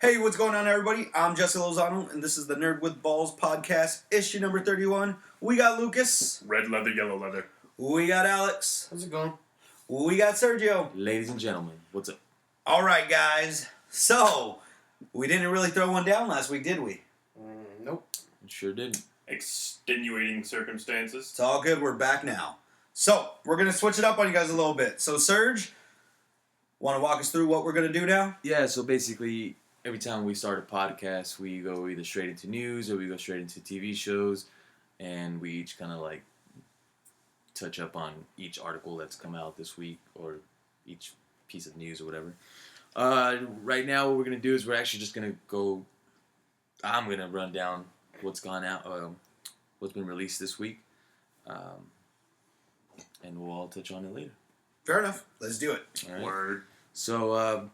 Hey, what's going on, everybody? I'm Jesse Lozano, and this is the Nerd with Balls podcast, issue number 31. We got Lucas. Red leather, yellow leather. We got Alex. How's it going? We got Sergio. Ladies and gentlemen, what's up? All right, guys. So, we didn't really throw one down last week, did we? Nope. Sure didn't. Extenuating circumstances. It's all good. We're back now. So, we're going to switch it up on you guys a little bit. So, Serge, want to walk us through what we're going to do now? Yeah, so basically, every time we start a podcast, we go either straight into news or we go straight into TV shows, and we each kind of like touch up on each article that's come out this week or each piece of news or whatever. Right now, what we're going to do is we're actually just going to go... I'm going to run down what's gone out, what's been released this week, and we'll all touch on it later. Fair enough. Let's do it. All right? Word. So,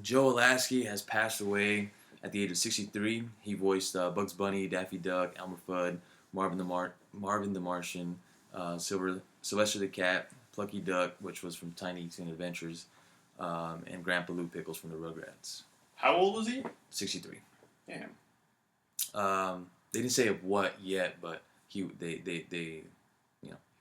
Joe Alaskey has passed away at the age of 63. He voiced Bugs Bunny, Daffy Duck, Elmer Fudd, Marvin the Martian, Sylvester the Cat, Plucky Duck, which was from Tiny Toon Adventures, and Grandpa Lou Pickles from the Rugrats. How old was he? 63. Damn. They didn't say of what yet, but they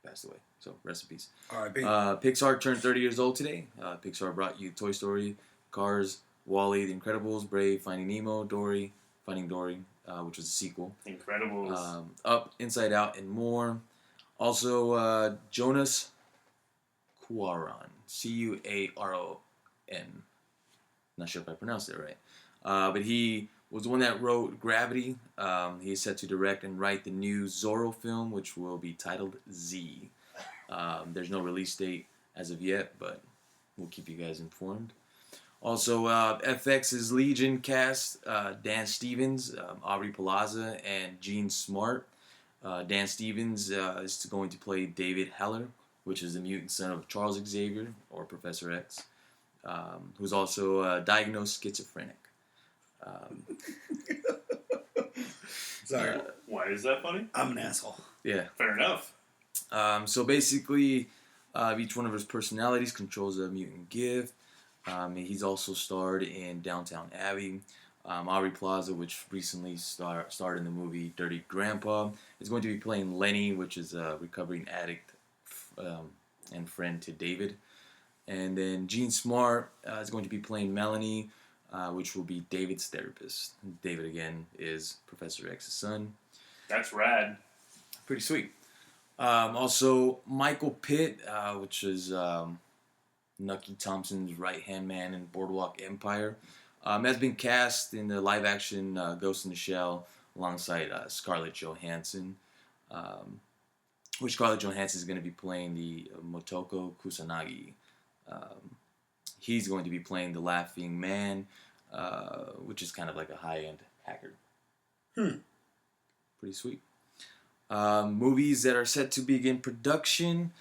passed away. So rest in peace. R.I.P. Pixar turned 30 years old today. Pixar brought you Toy Story, Cars, WALL-E, The Incredibles, Brave, Finding Nemo, Dory, Finding Dory, which was a sequel. Incredibles. Up, Inside Out, and more. Also, Jonas Cuaron, Cuaron. Not sure if I pronounced it right. But he was the one that wrote Gravity. He is set to direct and write the new Zorro film, which will be titled Z. There's no release date as of yet, but we'll keep you guys informed. Also, FX's Legion cast Dan Stevens, Aubrey Plaza, and Gene Smart. Dan Stevens is going to play David Heller, which is the mutant son of Charles Xavier, or Professor X, who's also diagnosed schizophrenic. Sorry. Why is that funny? I'm an asshole. Yeah. Fair enough. So basically, each one of his personalities controls a mutant gift. He's also starred in Downtown Abbey. Aubrey Plaza, which recently starred in the movie Dirty Grandpa, is going to be playing Lenny, which is a recovering addict and friend to David. And then Gene Smart is going to be playing Melanie, which will be David's therapist. David, again, is Professor X's son. That's rad. Pretty sweet. Also, Michael Pitt, which is Nucky Thompson's right-hand man in Boardwalk Empire, has been cast in the live-action Ghost in the Shell alongside Scarlett Johansson, which Scarlett Johansson is going to be playing the Motoko Kusanagi. He's going to be playing the Laughing Man, which is kind of like a high-end hacker. Pretty sweet. Movies that are set to begin production.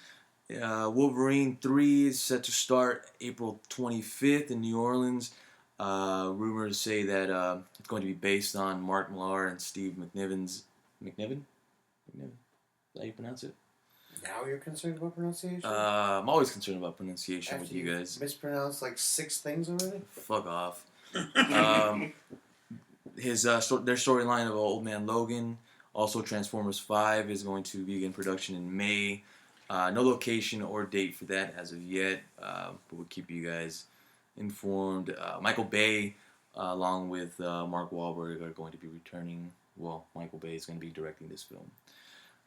Wolverine 3 is set to start April 25th in New Orleans. Rumors say that it's going to be based on Mark Millar and Steve McNiven's... McNiven? Is that how you pronounce it? Now you're concerned about pronunciation? I'm always concerned about pronunciation After with you guys. Mispronounced like 6 things already? Fuck off. Their storyline of Old Man Logan. Also, Transformers 5 is going to begin production in May. No location or date for that as of yet, but we'll keep you guys informed. Michael Bay, along with Mark Wahlberg, are going to be returning. Well, Michael Bay is going to be directing this film.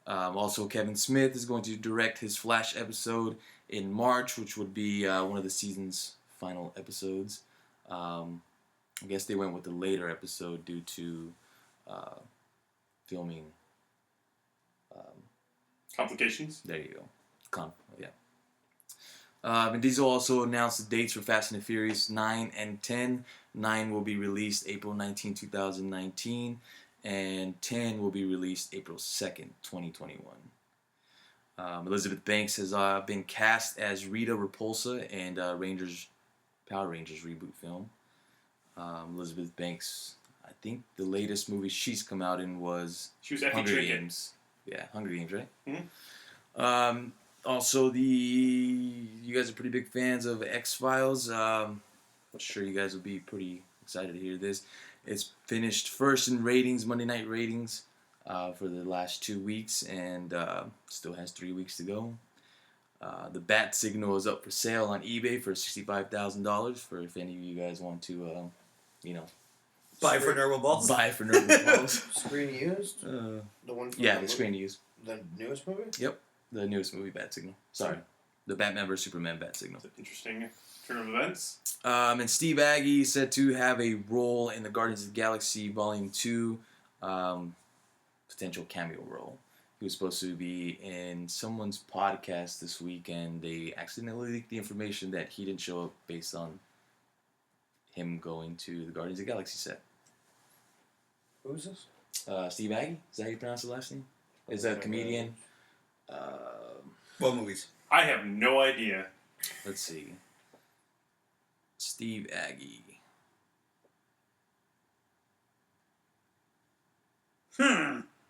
Also, Kevin Smith is going to direct his Flash episode in March, which would be one of the season's final episodes. I guess they went with the later episode due to filming. Complications? There you go. Vin Diesel also announced the dates for Fast and the Furious 9 and 10. 9 will be released April 19, 2019. And 10 will be released April 2nd, 2021. Elizabeth Banks has been cast as Rita Repulsa in Power Rangers reboot film. Elizabeth Banks, I think the latest movie she's come out in was She was Effie Hunger Trinket. Games. Yeah, Hunger Games, right? Mm-hmm. Also, you guys are pretty big fans of X-Files. I'm sure you guys will be pretty excited to hear this. It's finished first in ratings, Monday night ratings, for the last 2 weeks, and still has 3 weeks to go. The Bat Signal is up for sale on eBay for $65,000 for if any of you guys want to, Buy for Nerval Balls? buy for Nervous Balls. Screen used? The one from Yeah, the screen used. The newest movie? Yep, the newest movie, Bat Signal. Sorry, the Batman vs Superman Bat Signal. Interesting turn of events. And Steve Agee is said to have a role in the Guardians of the Galaxy Volume 2, potential cameo role. He was supposed to be in someone's podcast this week, and they accidentally leaked the information that he didn't show up based on him going to the Guardians of the Galaxy set. Who's this? Steve Agee? Is that how you pronounce the last name? Is a comedian. What movies? I have no idea. Let's see. Steve Agee.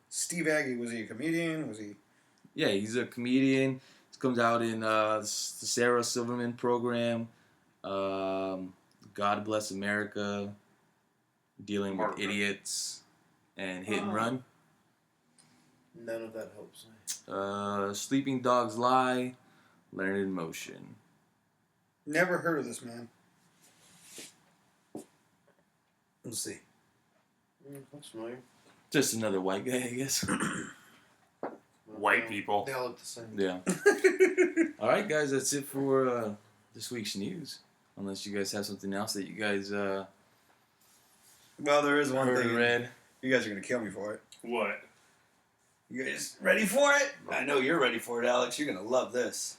Steve Agee, was he a comedian? Was he? Yeah, he's a comedian. He comes out in the Sarah Silverman program. God Bless America. Dealing with Idiots. And Hit and Run. None of that helps me. Sleeping Dogs Lie. Learned in Motion. Never heard of this man. Let's see. That's familiar. Just another white guy, I guess. White people. They all look the same. Yeah. All right, guys, that's it for this week's news. Unless you guys have something else that you guys Well, there is one heard thing. or read. You guys are going to kill me for it. What? You guys ready for it? I know you're ready for it, Alex. You're going to love this.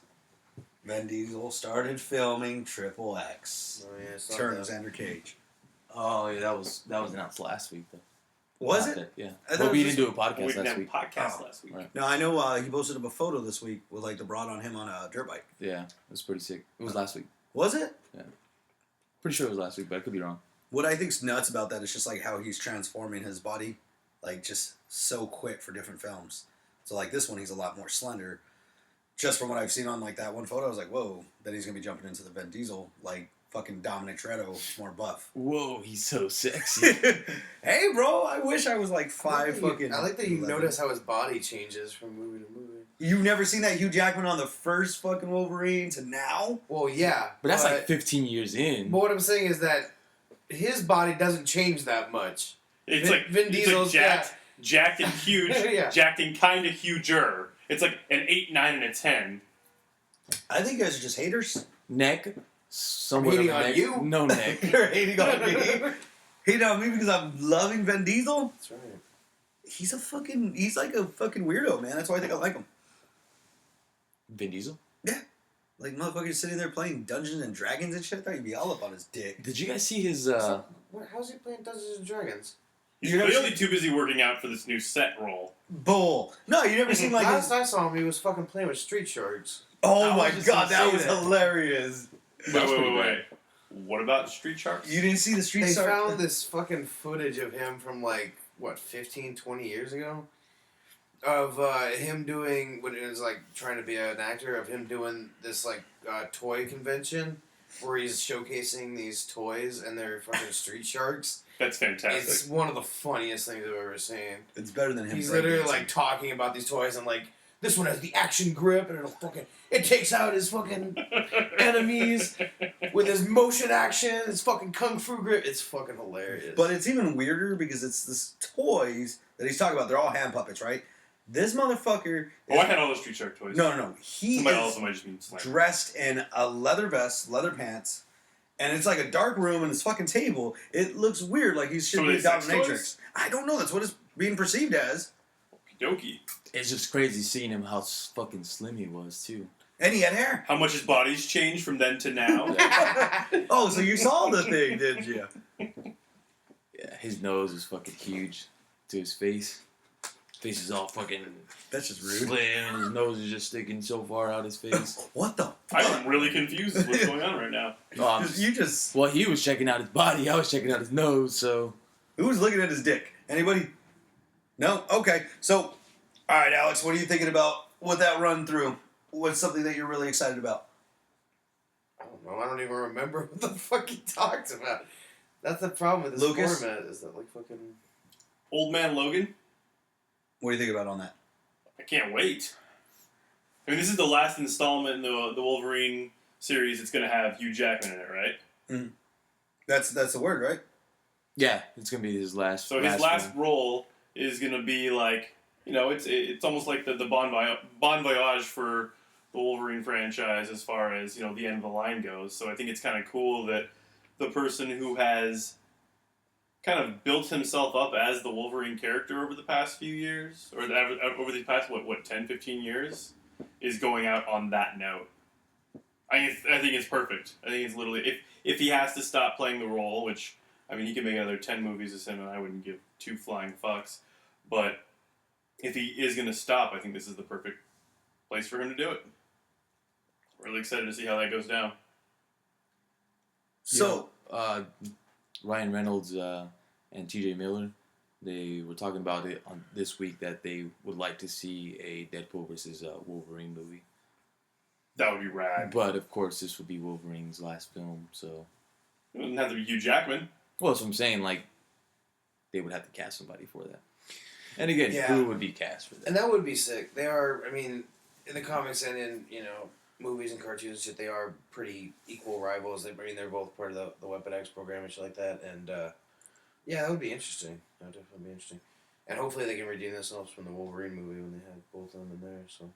Vin Diesel started filming Triple X. Oh, yeah, I saw Turn that. of Xander Cage. Oh, yeah, that was announced last week, though. Was Not it? that- Yeah. I thought But it we was didn't do a We podcast didn't last have a week. podcast Oh, last week. right. No, I know he posted up a photo this week with like the broad on him on a dirt bike. Yeah, it was pretty sick. It was last week. Was it? Pretty sure it was last week, but I could be wrong. What I think's nuts about that is just like how he's transforming his body, like just so quick for different films. So like this one, he's a lot more slender. Just from what I've seen on like that one photo, I was like, whoa. Then he's gonna be jumping into the Vin Diesel, like fucking Dominic Toretto, more buff. Whoa, he's so sexy. Hey, bro, I wish I was like five fucking. I like that you 11. notice how his body changes from movie to movie. You've never seen that Hugh Jackman on the first fucking Wolverine to now? Well, yeah. But that's like 15 years in. But what I'm saying is that his body doesn't change that much. It's Vin- like Vin it's Diesel's, like jacked and huge, Yeah. jacked and kind of huger. It's like an 8, 9, and a 10. I think you guys are just haters. Neck. Somewhat Hating of a on neck. you? No neck. You're hating on me. Hating on me because I'm loving Vin Diesel? That's right. He's like a fucking weirdo, man. That's why I think I like him. Vin Diesel? Like, motherfuckers sitting there playing Dungeons and Dragons and shit. I thought you'd be all up on his dick. Did you guys see his... How's he playing Dungeons and Dragons? He's You never clearly too busy working out for this new set role. Bull. No, you never seen like Last his... I saw him, he was fucking playing with Street Sharks. Oh I my was just god, gonna that say was that. hilarious. Wait, was pretty wait. What about Street Sharks? You didn't see the Street They Star... found this fucking footage of him from like, what, 15, 20 years ago? Of him doing, when it was like trying to be an actor, of him doing this like toy convention where he's showcasing these toys and they're fucking Street Sharks. That's fantastic. It's one of the funniest things I've ever seen. It's better than him. He's breakdancing. literally like talking about these toys and like, this one has the action grip and it takes out his fucking enemies with his motion action, his fucking kung fu grip. It's fucking hilarious. But it's even weirder because it's this toys that he's talking about. They're all hand puppets, right? This motherfucker... Oh, I had all the Street Shark toys. No. He Somebody is else might just mean slang. dressed in a leather vest, leather pants, and it's like a dark room and this fucking table. It looks weird, like he's So should are be they sex dominatrix. toys? I don't know. That's what it's being perceived as. Dokie. It's just crazy seeing him how fucking slim he was, too. And he had hair. How much his body's changed from then to now? Oh, so you saw the thing, did you? Yeah, his nose was fucking huge to his face. Face is all fucking That's just rude. slim, and his nose is just sticking so far out his face. What the I'm really confused with what's going on right now. You just... Well, he was checking out his body, I was checking out his nose, so... Who's looking at his dick? Anybody? No? Okay. So, all right, Alex, what are you thinking about with that run through? What's something that you're really excited about? I don't know. I don't even remember what the fuck he talked about. That's the problem with this Lucas? format, is that, like, fucking... Old Man Logan. What do you think about on that? I can't wait. I mean, this is the last installment in the Wolverine series. It's going to have Hugh Jackman in it, right? Mm. That's the word, right? Yeah, it's gonna be his last. So his last film. role is going to be like, you know, it's almost like the bon voyage for the Wolverine franchise as far as, you know, the end of the line goes. So I think it's kind of cool that the person who has kind of built himself up as the Wolverine character over the past few years, or over the past, 10, 15 years, is going out on that note. I think it's perfect. I think it's literally, if he has to stop playing the role, which, I mean, he could make another 10 movies as him, and I wouldn't give two flying fucks, but if he is going to stop, I think this is the perfect place for him to do it. Really excited to see how that goes down. So, Ryan Reynolds and T.J. Miller, they were talking about it on this week that they would like to see a Deadpool versus Wolverine movie. That would be rad. But of course, this would be Wolverine's last film, so. It doesn't have to be Hugh Jackman. Well, that's what I'm saying. Like, they would have to cast somebody for that. And again, Yeah. who would be cast for that? And that would be sick. They are, I mean, in the comics and in, you know, movies and cartoons and shit, they are pretty equal rivals. They're both part of the Weapon X program and shit like that. And, yeah, that would be interesting. That would definitely be interesting. And hopefully they can redeem themselves from the Wolverine movie when they had both of them in there, so.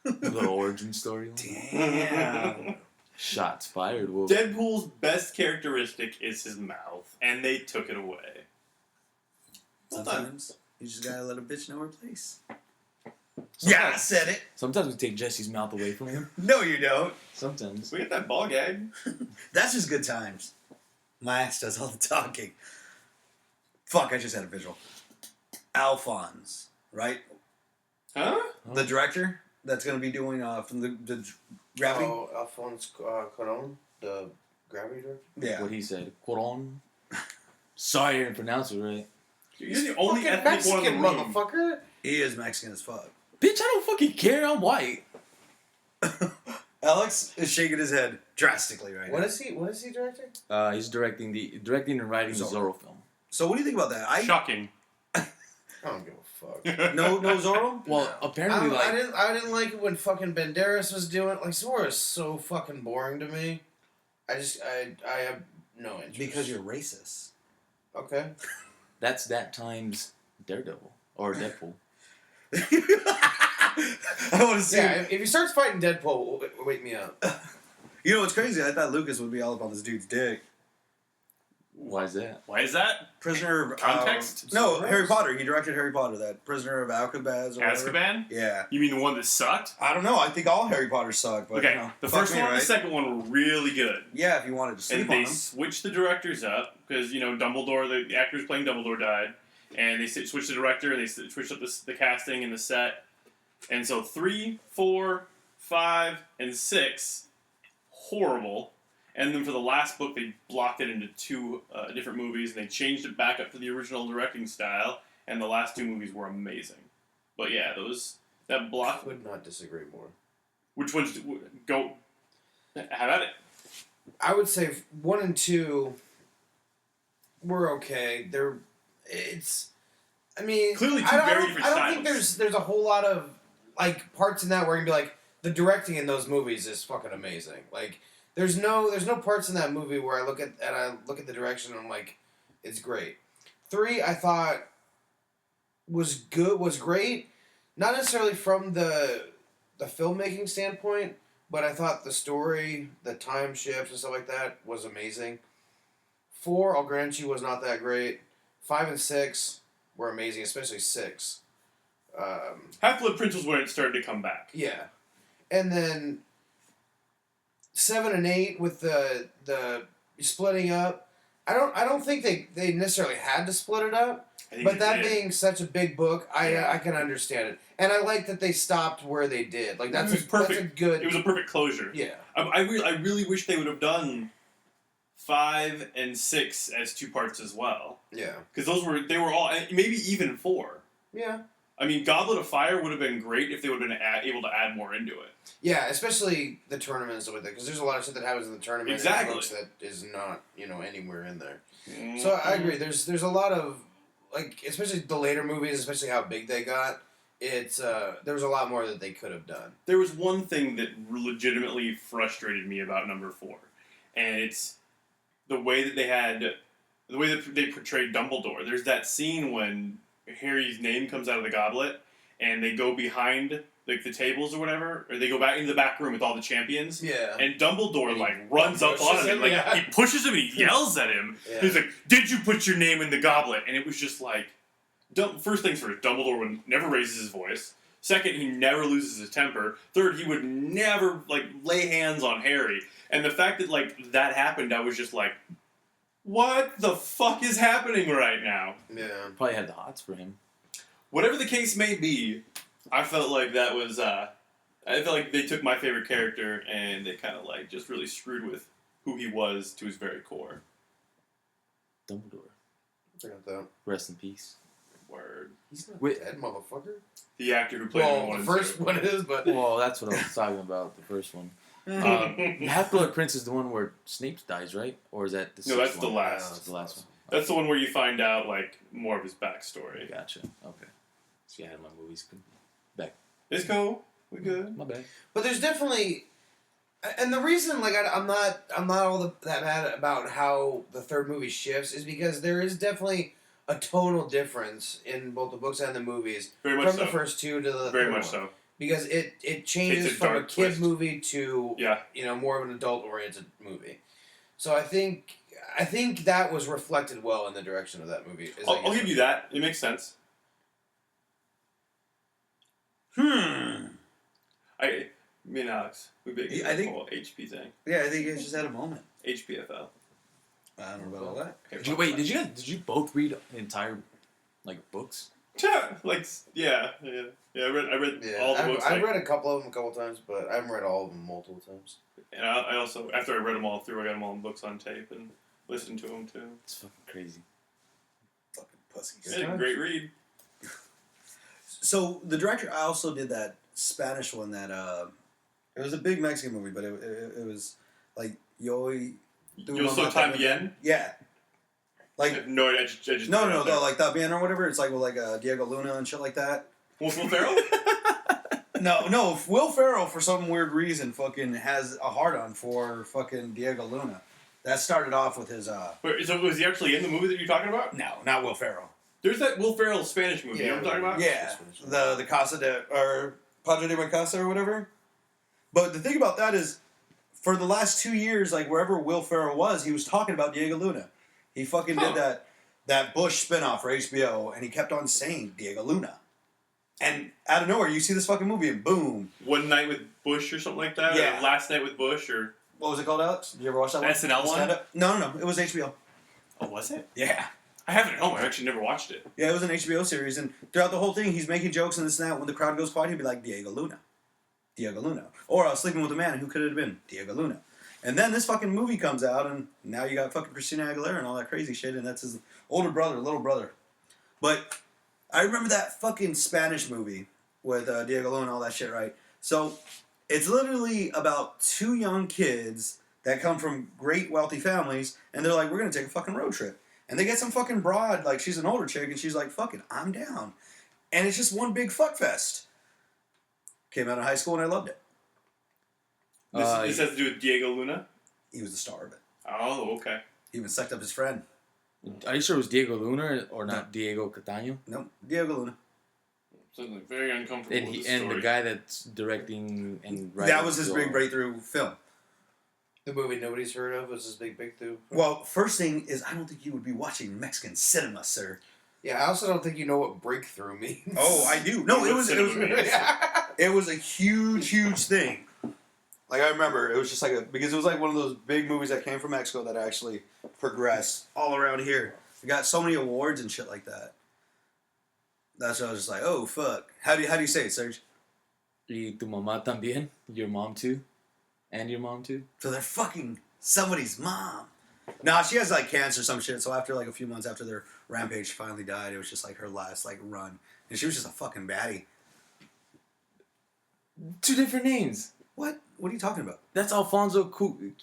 The origin story. damn. Shots fired. Wolf. Deadpool's best characteristic is his mouth, and they took it away. Sometimes you just gotta let a bitch know her place. Yeah, I said it. Sometimes we take Jesse's mouth away from him. No, you don't. Sometimes. We get that ball gag. That's just good times. My ass does all the talking. Fuck, I just had a visual. Alphonse, right? Huh? The director that's going to be doing from the gravity. Oh, Alphonse Cuarón, the Gravity director? Yeah. What he said. Coron. Sorry I didn't pronounce it right. You're the only Fucking ethnic one in Mexican the room. motherfucker. He is Mexican as fuck. Bitch, I don't fucking care. I'm white. Alex is shaking his head drastically right What now. is he directing? He's directing and writing the Zorro film. So what do you think about that? Shocking. I don't give a fuck. No Zorro? Well, apparently, I didn't like it when fucking Banderas was doing, like, Zorro is so fucking boring to me. I have no interest. Because you're racist. Okay. that's that times Daredevil or Deadpool. I want to see. Yeah, if he starts fighting Deadpool, wake me up. You know what's crazy? I thought Lucas would be all up on this dude's dick. Why is that? Why is that? Prisoner of Context? No, Harry Potter. He directed Harry Potter. That Prisoner of Alcatraz. Or whatever. Azkaban? Yeah. You mean the one that sucked? I don't know. I think all Harry Potters suck. But, Okay, you know, the fuck first me, one and right? the second one were really good. Yeah, if you wanted to sleep And on they them. switched the directors up because, you know, Dumbledore, the actor who's playing Dumbledore died. And they switched the director and they switched up the casting and the set. And so 3, 4, 5, and 6, horrible. And then for the last book, they blocked it into 2 different movies, and they changed it back up to the original directing style, and the last 2 movies were amazing. But yeah, that block... I would not disagree more. Which ones... Go... Have at it. I would say 1 and 2 were okay. I mean... Clearly two I very don't, different I don't think styles. there's a whole lot of, like, parts in that where you can be like, the directing in those movies is fucking amazing. Like... There's no parts in that movie where I look at the direction and I'm like, it's great. 3 I thought was great, not necessarily from the filmmaking standpoint, but I thought the story, the time shifts and stuff like that was amazing. 4, I'll grant you, was not that great. 5 and 6 were amazing, especially 6. Half-Blood Prince was when it started to come back. Yeah, and then 7 and 8 with the splitting up. I don't think they necessarily had to split it up, but that being such a big book, I can understand it, and I like that they stopped where they did. Like that's perfect. That's a good. It was a perfect closure. Yeah. I really wish they would have done 5 and 6 as 2 parts as well. Yeah. Because they were all maybe even 4. Yeah. I mean, Goblet of Fire would have been great if they would have been able to add more into it. Yeah, especially the tournament and stuff like that, because there's a lot of shit that happens in the tournament Exactly. and books that is not, anywhere in there. Mm-hmm. So I agree. There's a lot of, like, especially the later movies, especially how big they got, there was a lot more that they could have done. There was one thing that legitimately frustrated me about number 4, and it's the way that they portrayed Dumbledore. There's that scene when Harry's name comes out of the goblet, and they go behind like the tables or whatever, or they go back into the back room with all the champions. Yeah. And Dumbledore runs up on him, and he pushes him and he yells at him. Yeah. He's like, "Did you put your name in the goblet?" And it was just like, first things first, Dumbledore never raises his voice. Second, he never loses his temper. Third, he would never lay hands on Harry. And the fact that that happened, I was just like, what the fuck is happening right now? Yeah. Probably had the hots for him. Whatever the case may be, I felt like that was, I felt like they took my favorite character and they kind of just really screwed with who he was to his very core. Dumbledore. Forgot that. Rest in peace. Word. He's not Wait. dead, motherfucker. The actor who played him in Well, one the and first two. one is, but... Well, that's what I was talking about, the first one. Half-Blood Prince is the one where Snape dies, right? Or is that the No, that's sixth the one? last. That's the last one. That's the one where you find out more of his backstory. Gotcha. Okay. See, I had my movies back. It's cool. We good. My bad. But there's definitely... And the reason, I'm not all that mad about how the third movie shifts is because there is definitely a tonal difference in both the books and the movies. Very much from so. the first two to the Very third much one. so. Because it changes It's a from a dark kid twist. movie to Yeah. more of an adult-oriented movie. So I think that was reflected well in the direction of that movie. I'll give you that. It makes sense. Me and Alex, we big Yeah, I think- whole HP thing. Yeah, I think you just had a moment. HPFL. I don't know about all that. Okay, Did you both read entire books? yeah. I read Yeah, all the books. I've read a couple of them a couple times, but I haven't read all of them multiple times. And I also, after I read them all through, I got them all in books on tape and listened to them too. It's fucking crazy. Fucking pussies. It's a great read. So the director also did that Spanish one that it was a big Mexican movie, but it was like Yo So También? Yeah. Like No, I just no, like También or whatever. It's like with Diego Luna and shit like that. Will Ferrell? No, Will Ferrell for some weird reason fucking has a hard on for fucking Diego Luna. That started off with his Wait, so was he actually in the movie that you're talking about? No, not Will Ferrell. There's that Will Ferrell Spanish movie. You know what I'm talking about? Yeah, the Casa or Padre de mi Casa or whatever. But the thing about that is, for the last 2 years, wherever Will Ferrell was, he was talking about Diego Luna. He fucking did that Bush spinoff for HBO, and he kept on saying Diego Luna. And out of nowhere, you see this fucking movie, and boom. One Night with Bush or something like that? Yeah. Or Last Night with Bush or... What was it called, Alex? Did you ever watch that one? SNL one? Stand-up? No. It was HBO. Oh, was it? Yeah. I have it at home. I actually never watched it. Yeah, it was an HBO series, and throughout the whole thing, he's making jokes and this and that. When the crowd goes quiet, he'd be like, Diego Luna. Diego Luna. Or I was sleeping with a man, and who could it have been? Diego Luna. And then this fucking movie comes out, and now you got fucking Christina Aguilera and all that crazy shit, and that's his older brother, little brother. But I remember that fucking Spanish movie with Diego Luna and all that shit, right? So it's literally about 2 young kids that come from great wealthy families, and they're like, we're going to take a fucking road trip. And they get some fucking broad, she's an older chick, and she's like, fuck it, I'm down. And it's just one big fuck fest. Came out of high school, and I loved it. This has to do with Diego Luna? He was the star of it. Oh, okay. He even sucked up his friend. Are you sure it was Diego Luna or not Diego Cataño? No, Diego Luna. Something very uncomfortable And with the and story. the guy that's directing and writing. That was his big breakthrough film. The movie nobody's heard of was his big breakthrough. Well, first thing is, I don't think you would be watching Mexican cinema, sir. Yeah, I also don't think you know what breakthrough means. Oh, I do. No, it was a huge thing. I remember, it was just because it was one of those big movies that came from Mexico that actually progressed all around here. It got so many awards and shit like that. That's why I was just like, oh, fuck. How do you say it, Serge? Y tu mamá también? Your mom too? And your mom too? So they're fucking somebody's mom. Nah, she has cancer or some shit. So after a few months after their rampage finally died, it was just her last run. and she was just a fucking baddie. 2 different names. What? What are you talking about? That's Alfonso Cuarón.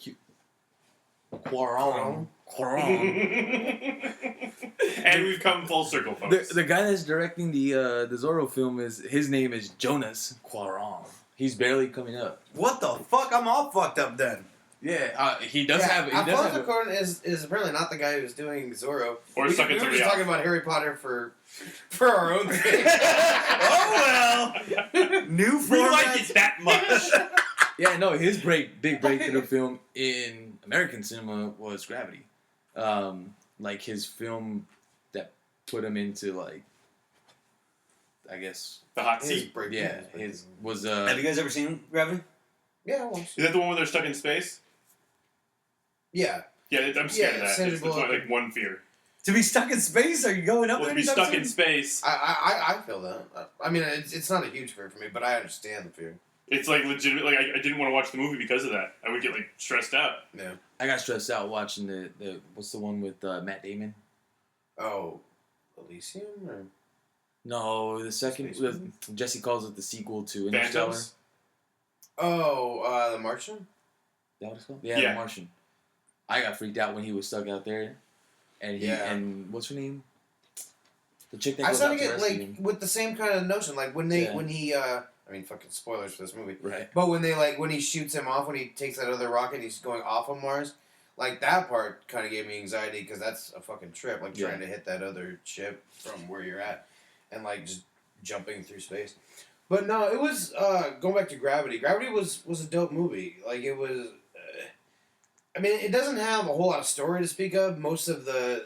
And we've come full circle, folks. The guy that's directing the Zorro film his name is Jonas Cuarón. He's barely coming up. What the fuck? I'm all fucked up then. Yeah, he does have. He does Alfonso have. Cuarón is apparently not the guy who's doing Zorro. Or we stuck were in just somebody talking about Harry Potter for our own thing. Oh well. New We format. like it that much. Yeah, no, his big breakthrough film in American cinema was Gravity. Like his film that put him into like, I guess. The hot His seat. breakthrough Yeah, is pretty his good. was Have you guys ever seen Gravity? Yeah, I watched. Is that the one where they're stuck in space? Yeah. Yeah, I'm scared of that. Sandra It's my, Bullock. like one fear. To be stuck in space? Are you going up Well, there? to be anytime stuck in soon? space. I feel that. I mean, it's not a huge fear for me, but I understand the fear. It's like legitimate. Like I didn't want to watch the movie because of that. I would get like stressed out. Yeah. I got stressed out watching the what's the one with Matt Damon? Oh, Elysium? Or? No, the second Space movie? Jesse calls it the sequel to Interstellar. Phantoms. Oh, The Martian? Is that what it's called? Yeah, Yeah. The Martian. I got freaked out when he was stuck out there, and and what's her name? The chick that I goes started out to to get rescue like him. with the same kind of notion, like when he I mean, fucking spoilers for this movie. Right. But when he shoots him off, when he takes that other rocket, he's going off of Mars. Like that part kind of gave me anxiety because that's a fucking trip. Like trying to hit that other ship from where you're at, and like just jumping through space. But no, it was going back to Gravity. Gravity was a dope movie. Like it was. I mean, it doesn't have a whole lot of story to speak of. Most of the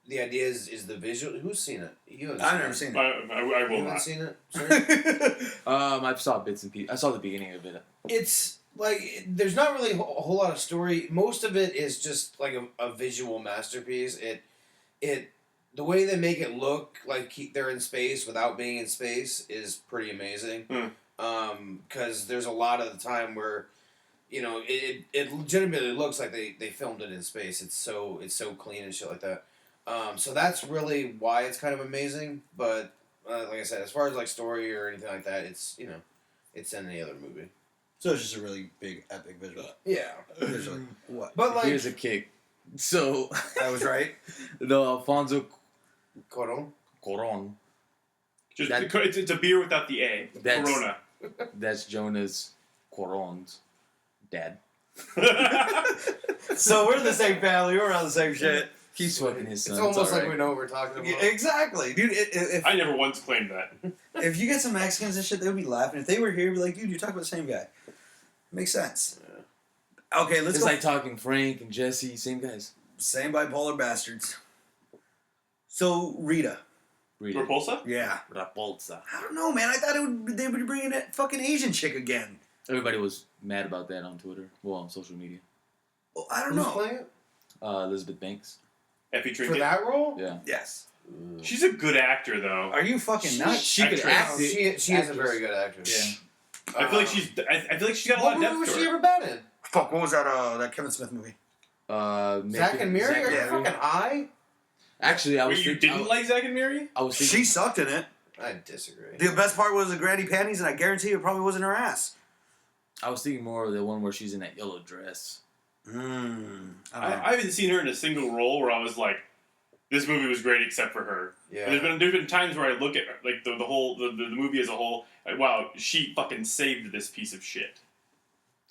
idea is the visual. Who's seen it? You haven't I've never seen it. I will You haven't not. seen it? Sir? I saw bits and pieces. I saw the beginning of it. It's like there's not really a whole lot of story. Most of it is just like a visual masterpiece. It the way they make it look like they're in space without being in space is pretty amazing. Because there's a lot of the time where it legitimately looks like they filmed it in space. It's so clean and shit like that. So that's really why it's kind of amazing. But like I said, as far as like story or anything like that, it's it's in any other movie. So it's just a really big, epic visual. Yeah. Visually. What? But like Here's a kick. So I was right. the Alfonso Cuarón. Cuarón. Just That- it's a beer without the A. That's- Corona. That's Jonas Cuarón's dad. So we're the same family. We're on the same shit. He's fucking his son. It's almost like alright. we know what we're talking about. Yeah, exactly, dude. I never once claimed that. If you get some Mexicans and shit, they would be laughing. If they were here, be like, dude, you're talking about the same guy. Makes sense. Okay, let's It's go. like talking Frank and Jesse, same guys. Same bipolar bastards. So Rita. Rita. Repulsa? Yeah. Rapolza. I don't know, man. I thought they would bring in that fucking Asian chick again. Everybody was mad about that on Twitter. Well, on social media. Well, I don't Who's know. playing it? Elizabeth Banks. Effie For Trinket. that role? Yeah. Yes. She's a good actor, though. Are you fucking nuts? She could Actress. act it. She is a Actress. very good actress. Yeah. I feel like I feel like she's got a lot What of movie depth was to she her. ever bad in? Fuck, what was that Kevin Smith movie? Zack and Miri? Are you Zach- fucking high? Actually, I was Wait, you thinking. didn't like Zack and Miri? I was thinking. She sucked in it. I disagree. The best part was the granny panties, and I guarantee it probably wasn't her ass. I was thinking more of the one where she's in that yellow dress. I don't I know. haven't seen her in a single role where I was like, this movie was great except for her. Yeah. And there's been times where I look at her, like the whole the movie as a whole, like, wow, she fucking saved this piece of shit.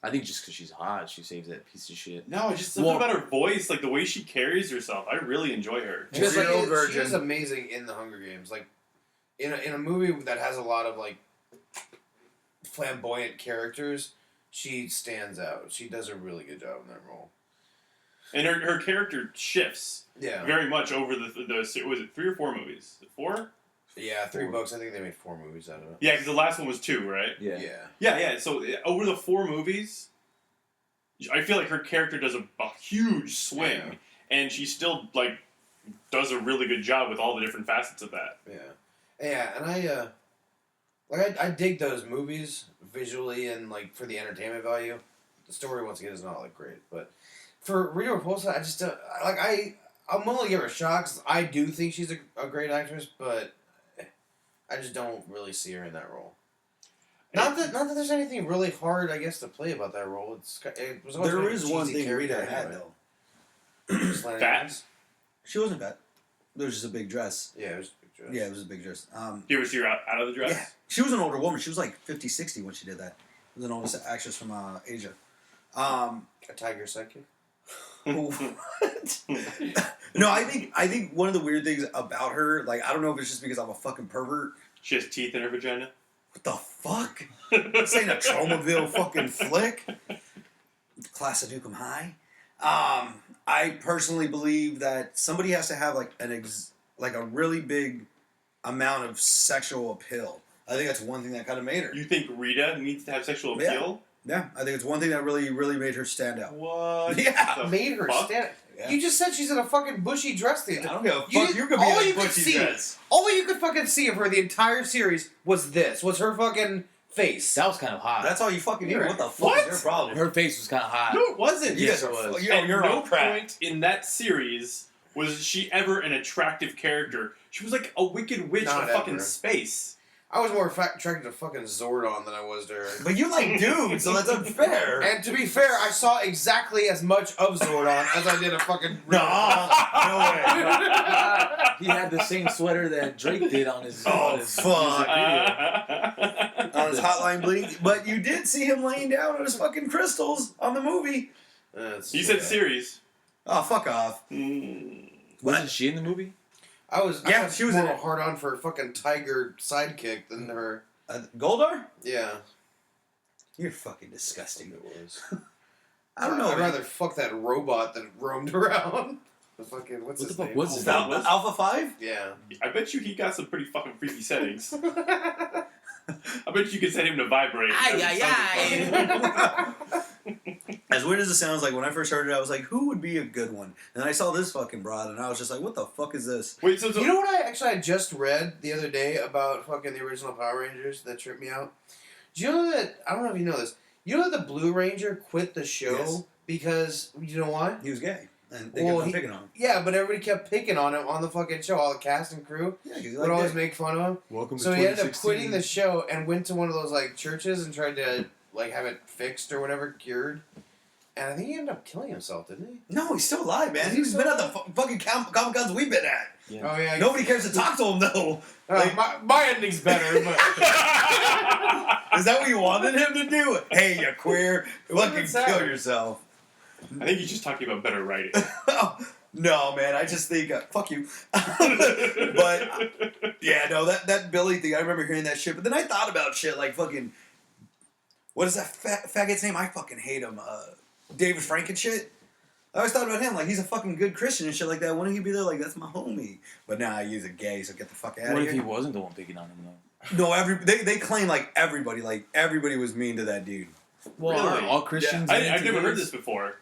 I think just because she's hot, she saves that piece of shit. No, just something Well- about her voice, like the way she carries herself. I really enjoy her. Because like, 4-year-old she virgin. is amazing in the Hunger Games. Like in a movie that has a lot of like flamboyant characters, she stands out. She does a really good job in that role. And her character shifts Yeah. very much over the was it 3 or 4 movies? 4? Yeah, 3 books. I think they made 4 movies out of it. Yeah, because the last one was 2, right? Yeah. Yeah. So over the 4 movies, I feel like her character does a huge swing, Yeah. and she still like does a really good job with all the different facets of that. Yeah, and I dig those movies visually and like for the entertainment value. The story once again is not like great, but for Rita Repulsa, I just I'm willing to give her a shot 'cause I do think she's a great actress, but I just don't really see her in that role. Not that there's anything really hard, I guess, to play about that role. It was always There is one thing Rita had, anyway. though. Fat? She wasn't fat. It was just a big dress. Yeah, it was a big dress. Yeah, it was a big dress. You ever see her out of the dress? Yeah. She was an older woman. She was like 50, 60 when she did that. It was an older actress from Asia. A tiger sidekick? What? No, I think one of the weird things about her, like, I don't know if it's just because I'm a fucking pervert. She has teeth in her vagina. What the fuck? This ain't a Tromaville fucking flick. Class of Nukem High. I personally believe that somebody has to have like a really big amount of sexual appeal. I think that's one thing that kind of made her. You think Rita needs to have sexual appeal? Yeah, I think it's one thing that really, really made her stand out. What? Yeah. Made her stand. Yeah. You just said she's in a fucking bushy dress the I entire. don't give a fuck. You could be all in you a could bushy see, dress. all you could fucking see of her the entire series was her fucking face. That was kind of hot. That's all you fucking need. You're What the right. fuck What? is your problem? Her face was kind of hot. No, it wasn't. You Yes, guys it are was. you're At no on crack. point in that series was she ever an attractive character. She was like a wicked witch Not of fucking ever. space. I was more attracted to fucking Zordon than I was to her. But you like dudes, so that's unfair. And to be fair, I saw exactly as much of Zordon as I did a fucking. No way. He had the same sweater that Drake did on his. Oh, on his fuck. music video. On his hotline bling. But you did see him laying down on his fucking crystals on the movie. You said series. Oh, fuck off. Wasn't she in the movie? Yeah, she was more in it. hard on for a fucking tiger sidekick than her. Goldar? Yeah. You're fucking disgusting. It was. I don't know. I'd rather fuck that robot that roamed around. The fucking what's What his the fuck name? was his Al- name? Alpha 5? Yeah. I bet you he got some pretty fucking freaky settings. I bet you could set him to vibrate. As weird as it sounds, like when I first heard it, I was like, who would be a good one? And I saw this fucking broad, and I was just like, what the fuck is this? Wait, so You know what I just read the other day about fucking the original Power Rangers that tripped me out? Do you know that, I don't know if you know this, you know that the Blue Ranger quit the show Yes. because, you know why? He was gay. And they Well, kept on he- picking on him. Yeah, but everybody kept picking on him on the fucking show. All the cast and crew Yeah, he's would like always gay. make fun of him. Welcome So he ended up quitting the show and went to one of those like churches and tried to like have it fixed or whatever, cured. And I think he ended up killing himself, didn't he? No, he's still alive, man. He's been at the fucking Comic Cons we've been at. Yeah. Oh yeah. Nobody cares to talk to him, though. Like- my ending's better, but Is that what you wanted him to do? Hey, you queer. Fucking was that? kill yourself. I think he's just talking about better writing. No, man. I just think, fuck you. But, yeah, no, that Billy thing, I remember hearing that shit. But then I thought about shit like fucking, what is that faggot's name? I fucking hate him. David Frank and shit. I always thought about him, like, he's a fucking good Christian and shit like that. Wouldn't he be there like, that's my homie? But nah, he's a gay, so get the fuck out What of if here. he wasn't the one picking on him though? No, they claim like everybody was mean to that dude. Well, Really? are all Christians? mean I've to never heard gays? this before.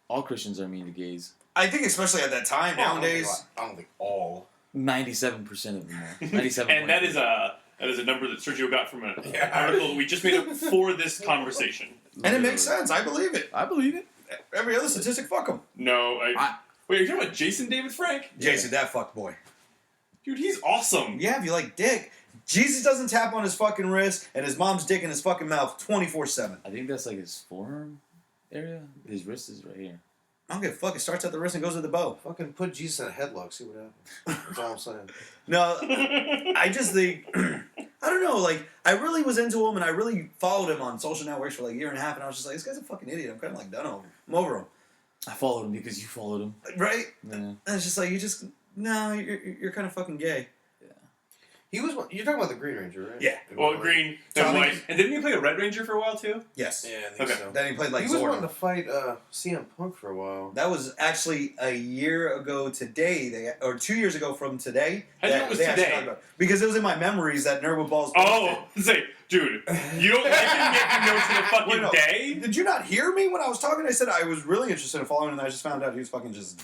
All Christians are mean to gays. I think especially at that time nowadays. I don't think all. 97% of them are. 97. And that is a number that Sergio got from an article that we just made up for this conversation. And it makes sense. I believe it. I believe it. Every other statistic, fuck him. No, wait, are you talking about Jason David Frank? Jason, that fuck boy. Dude, he's awesome. Yeah, if you like dick. Jesus doesn't tap on his fucking wrist and his mom's dick in his fucking mouth 24/7. I think that's like his forearm area. His wrist is right here. I don't give a fuck. It starts at the wrist and goes to the bow. Fucking put Jesus in a headlock, see what happens. That's all I'm saying. No, I just think, I don't know, like, I really was into him and I really followed him on social networks for like a year and a half and I was just like, this guy's a fucking idiot. I'm kind of like done over him. I'm over him. I followed him because you followed him. Right? Yeah. And it's just like, you're kind of fucking gay. He was. You're talking about the Green Ranger, right? Yeah. Well, green, then Tommy- white. And didn't he play a Red Ranger for a while, too? Yes. Yeah, I think Okay. so. Then he played like He was Zordon. wanting to fight CM Punk for a while. That was actually a year ago today, or 2 years ago from today. How'd you know it was they actually today? talked about it. Because it was in my memories that Nerd with Balls. Oh, say, dude, you don't like him making notes for the fucking Wait, no. day? Did you not hear me when I was talking? I said I was really interested in following, and I just found out he was fucking just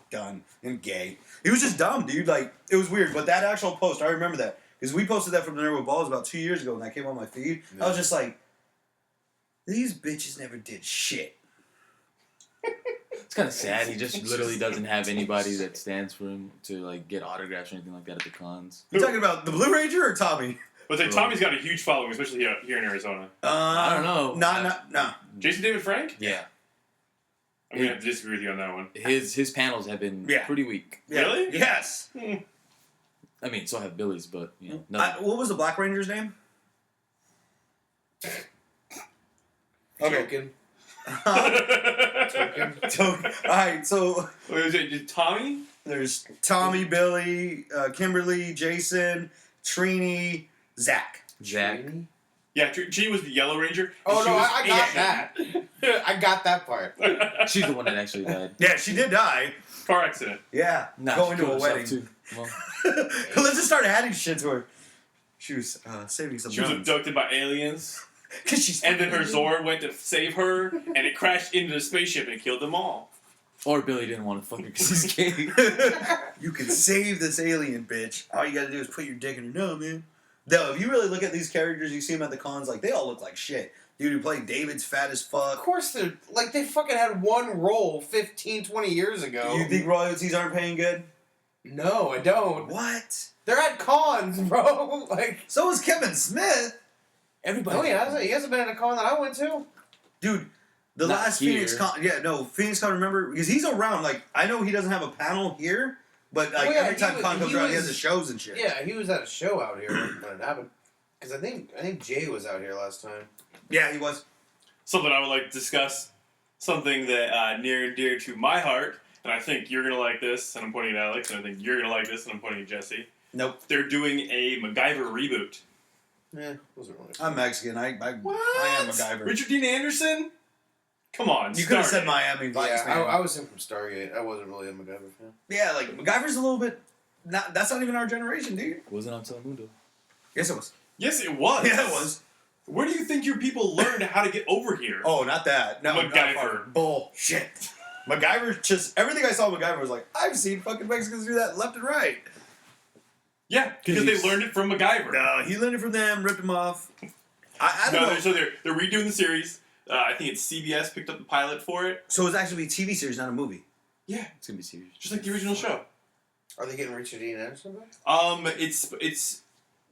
done and gay. He was just dumb, dude. Like, it was weird. But that actual post, I remember that. Because we posted that from the Nerd with Balls about 2 years ago, and that came on my feed. I was just like, these bitches never did shit. It's kind of sad. He just literally doesn't have anybody that stands for him to like get autographs or anything like that at the cons. You talking about the Blue Ranger or Tommy? But like, Tommy's got a huge following, especially here in Arizona. I don't know. No. Jason David Frank? Yeah. I'm going to have to disagree with you on that one. His panels have been pretty weak. Yeah. Really? Yes. I mean, so have Billy's, but you know. What was the Black Ranger's name? Token. Alright, so Wait, was it Tommy? there's Tommy, Billy, Kimberly, Jason, Trini, Zach. Trini? Yeah, she was the Yellow Ranger. Oh, and she no, was I got Asian. that. I got that part. She's the one that actually died. Yeah, she did die. Car accident. Yeah, Nah, going she to a killed herself, wedding. too. Well, Let's just start adding shit to her. She was saving some She was guns. abducted by aliens. Cause she's And then her Zord went to save her, and it crashed into the spaceship and killed them all. or Billy didn't want to fuck her because he's gay. You can save this alien bitch. All you gotta do is put your dick in her. No, man. No, if you really look at these characters, you see them at the cons, like, they all look like shit. Dude who played David's fat as Of fuck. course, they're like they fucking had one role 15, 20 years ago. You think royalties aren't paying good? No, I don't. What? They're at cons, bro. Like, So is Kevin Smith. Everybody. no, he hasn't. He hasn't been at a con that I went to. Dude, the Not last here. Phoenix Con. Yeah, no, Phoenix Con, remember? Because he's around. Like, I know he doesn't have a panel here, but like Oh, yeah, every time he Con comes around, he has was- the shows and shit. Yeah, he was at a show out here when it happened. Because I think Jay was out here last time. Yeah, he was. Something I would like to discuss. Something that near and dear to my heart, and I think you're going to like this, and I'm pointing at Alex, and I think you're going to like this, and I'm pointing at Jesse. Nope. They're doing a MacGyver reboot. Yeah, wasn't really. I'm Mexican. I What? am MacGyver. Richard Dean Anderson? Come on, You could have start said it. Miami Vice, Yeah, man. I was him from Stargate. I wasn't really a MacGyver fan. Yeah, like MacGyver's a little bit. That's not even our generation, dude. Wasn't on Telemundo. Yes, it was. Yes, it was. Yeah, it was. Where do you think your people learned how to get over here? Oh, not that. No, MacGyver. not far. Bullshit. MacGyver just everything I saw MacGyver was like, I've seen fucking Mexicans do that left and right. Yeah, because they learned it from MacGyver. No, he learned it from them, ripped them off. I don't know. So they're redoing the series. I think it's CBS picked up the pilot for it. So it's actually a TV series, not a movie. Yeah, It's gonna be serious. just like the original show. Are they getting Richard Dean Anderson back? It's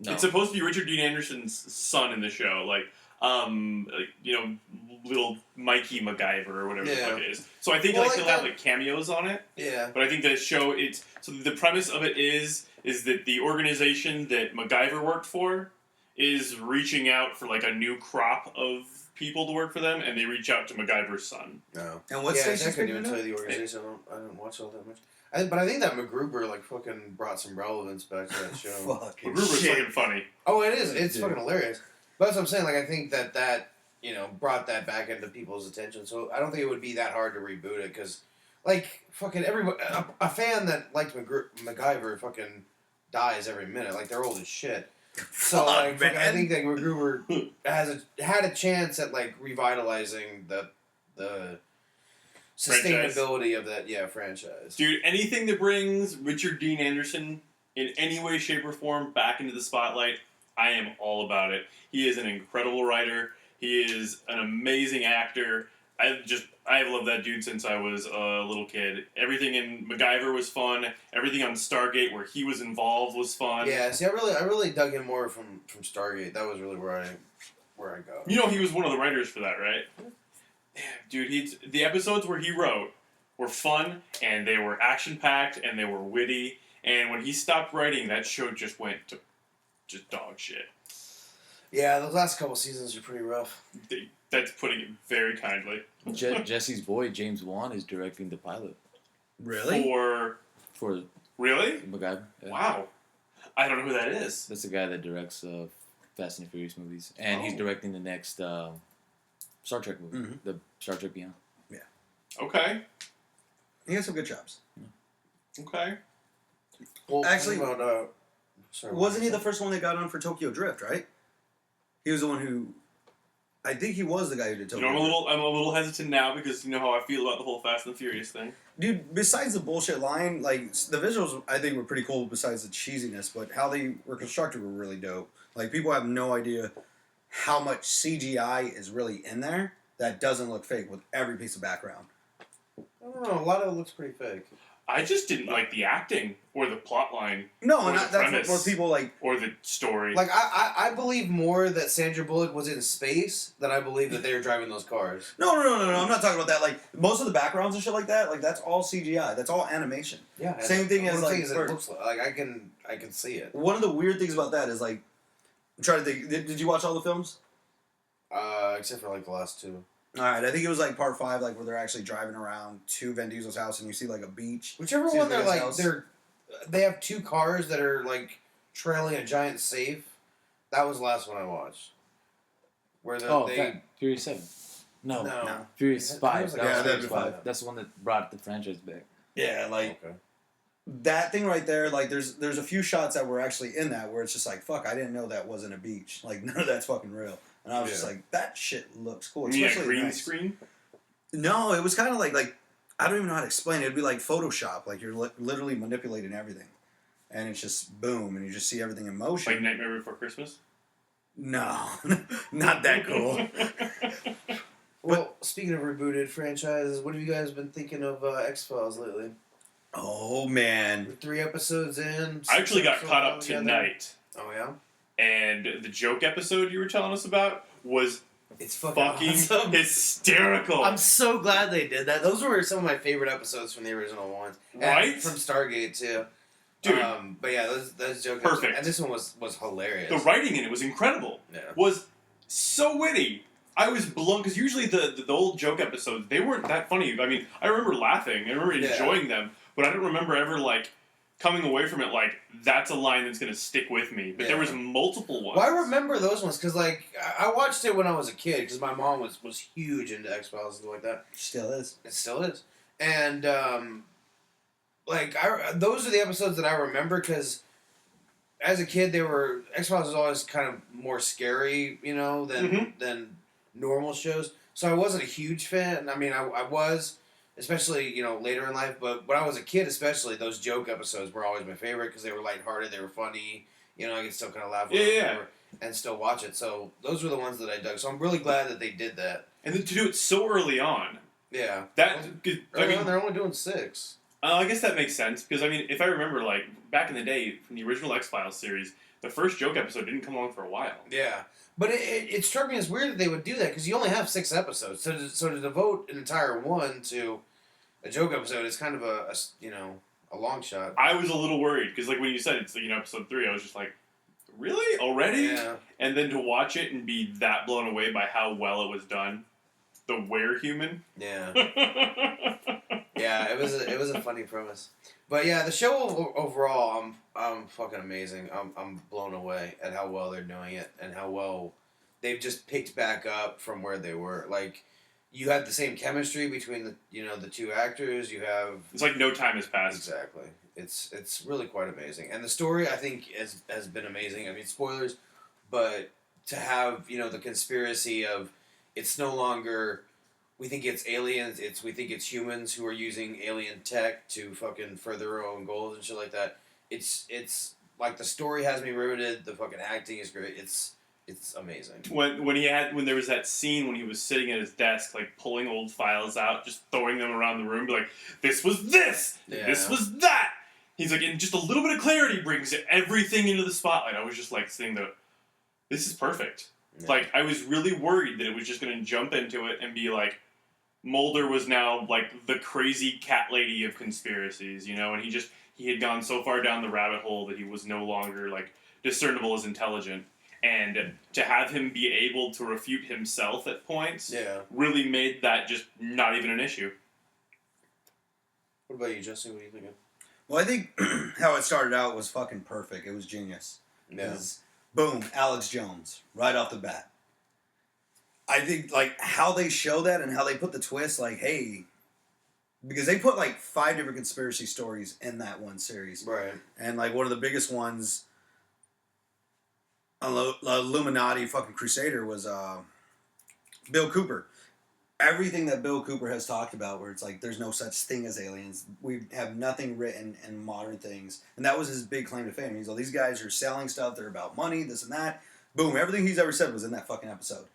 No. It's supposed to be Richard Dean Anderson's son in the show, little Mikey MacGyver or whatever the fuck it is. So I think Well, he'll have cameos on it. Yeah. But I think the show so the premise of it is that the organization that MacGyver worked for is reaching out for like a new crop of people to work for them, and they reach out to MacGyver's son. No. And what yeah, station's I couldn't picking even it tell up? you the organization. I don't watch all that much. But I think that MacGruber fucking brought some relevance back to that show. Fucking MacGruber's shit. fucking funny. Oh, it is. It's Dude. fucking hilarious. But that's what I'm saying. I think that brought that back into people's attention. So I don't think it would be that hard to reboot it because, fucking everybody, a fan that liked MacGyver fucking dies every minute. Like they're old as shit. So Fuck, fucking, I man. think that MacGruber had a chance at revitalizing the sustainability of that franchise. Dude, anything that brings Richard Dean Anderson in any way, shape, or form back into the spotlight, I am all about it. He is an incredible writer. He is an amazing actor. I've loved that dude since I was a little kid. Everything in MacGyver was fun. Everything on Stargate where he was involved was fun. Yeah, see, I really dug in more from Stargate. That was really where I go. You know he was one of the writers for that, right? Yeah, dude, the episodes where he wrote were fun, and they were action-packed, and they were witty. And when he stopped writing, that show just went to just dog shit. Yeah, those last couple seasons are pretty rough. That's putting it very kindly. Jesse's boy James Wan is directing the pilot Really? for Really? MacGyver. Yeah. Wow. I don't know who that is. That's the guy that directs Fast and Furious movies, and he's directing the next Star Trek movie, Mhm. the Star Trek Beyond. Okay. He has some good jobs. Okay. Well, Actually, sorry, Wasn't he the first one that got on for Tokyo Drift, right? He was the one who... I think he was the guy who did You Tokyo know, Drift. I'm a little hesitant now because you know how I feel about the whole Fast and Furious thing. Dude, besides the bullshit line, the visuals I think were pretty cool besides the cheesiness, but how they were constructed were really dope. People have no idea how much CGI is really in there that doesn't look fake with every piece of background. I don't know. A lot of it looks pretty fake. I just didn't like the acting or the plot line No, Or and the that's what premise. more people like. or the story. Like, I believe more that Sandra Bullock was in space than I believe that they were driving those cars. No. I'm not talking about that. Like most of the backgrounds and shit like that. Like that's all CGI. That's all animation. Yeah. Same thing as, like, it looks like I can see it. One of the weird things about that is like, I'm trying to think. Did you watch all the films? Except for like the last two. All right, I think it was like part 5, like where they're actually driving around to Vin Diesel's house and you see like a beach. Whichever See one the they're guy's like house? they have two cars that are like trailing a giant safe. That was the last one I watched. Where Furious 7. No. No. Furious 5. was like- That was Yeah, that'd Furious be 5. five. That's the one that brought the franchise back. Yeah, like Okay. that thing right there. Like there's a few shots that were actually in that where it's just like, fuck, I didn't know that wasn't a beach. Like none of that's fucking real. And I was just Yeah. like, that shit looks cool. yeah, Especially green at night. screen. No, it was kind of like I don't even know how to explain it. It'd be like Photoshop. Like you're literally manipulating everything, and it's just boom, and you just see everything in motion. Like Nightmare Before Christmas. No, not that cool. Well, speaking of rebooted franchises, what have you guys been thinking of X-Files lately? Oh man, We're 3 episodes in. I actually 6 got episodes caught up altogether. tonight, Oh yeah, and the joke episode you were telling us about was it's fucking awesome. hysterical. I'm so glad they did that. Those were some of my favorite episodes from the original ones, And Right? from Stargate too. Dude, But yeah, those jokes. Perfect. And this one was hilarious. the writing in it was incredible. Yeah. Was so witty. I was blown because usually the old joke episodes they weren't that funny. I mean, I remember laughing. I remember Yeah. enjoying them, but I don't remember ever like coming away from it like that's a line that's gonna stick with me. But there Yeah. was multiple ones. Well, I remember those ones because like I watched it when I was a kid because my mom was huge into X-Files and stuff like that. still is. It still is. And those are the episodes that I remember because as a kid X-Files was always kind of more scary, than normal shows. So I wasn't a huge fan. I mean, I was, especially later in life. But when I was a kid, especially those joke episodes were always my favorite because they were lighthearted, they were funny. I could still kind of laugh Yeah. and still watch it. So those were the ones that I dug. So I'm really glad that they did that. and then to do it so early on. Yeah. That I Early mean, on, they're only doing 6. I guess that makes sense because I mean, if I remember, like back in the day from the original X-Files series, the first joke episode didn't come along for a while. Yeah, but it struck me as weird that they would do that because you only have 6 episodes. So to devote an entire one to a joke episode is kind of a long shot. I was a little worried because, like, when you said it's episode 3, I was just like, really already? Yeah, And then to watch it and be that blown away by how well it was done, the were-human. yeah, yeah. It was a funny premise, but yeah, the show overall, I'm fucking amazing. I'm blown away at how well they're doing it and how well they've just picked back up from where they were. Like, you have the same chemistry between the two actors. You have It's like no time has passed. exactly. It's really quite amazing, and the story I think has been amazing. I mean, spoilers, but to have the conspiracy of it's no longer we think it's aliens. We think it's humans who are using alien tech to fucking further their own goals and shit like that. It's like the story has me riveted. The fucking acting is great. It's amazing. When there was that scene when he was sitting at his desk, like pulling old files out, just throwing them around the room, be like, this was this, Yeah. this was that. He's like, and just a little bit of clarity brings everything into the spotlight. I was just like saying that this is perfect. Yeah. Like, I was really worried that it was just going to jump into it and be like, Mulder was now like the crazy cat lady of conspiracies, and he had gone so far down the rabbit hole that he was no longer like discernible as intelligent. And to have him be able to refute himself at points really made that just not even an issue. What about you, Justin? What are you thinking? Well, I think how it started out was fucking perfect. It was genius. Yeah. Boom, Alex Jones, right off the bat. I think, like, how they show that and how they put the twist, like, hey, because they put, like, 5 different conspiracy stories in that one series. Right. And, like, one of the biggest ones, Illuminati fucking Crusader, was Bill Cooper. Everything that Bill Cooper has talked about, where it's like, there's no such thing as aliens. We have nothing written in modern things. And that was his big claim to fame. He's like, these guys are selling stuff. They're about money, this and that. Boom. Everything he's ever said was in that fucking episode.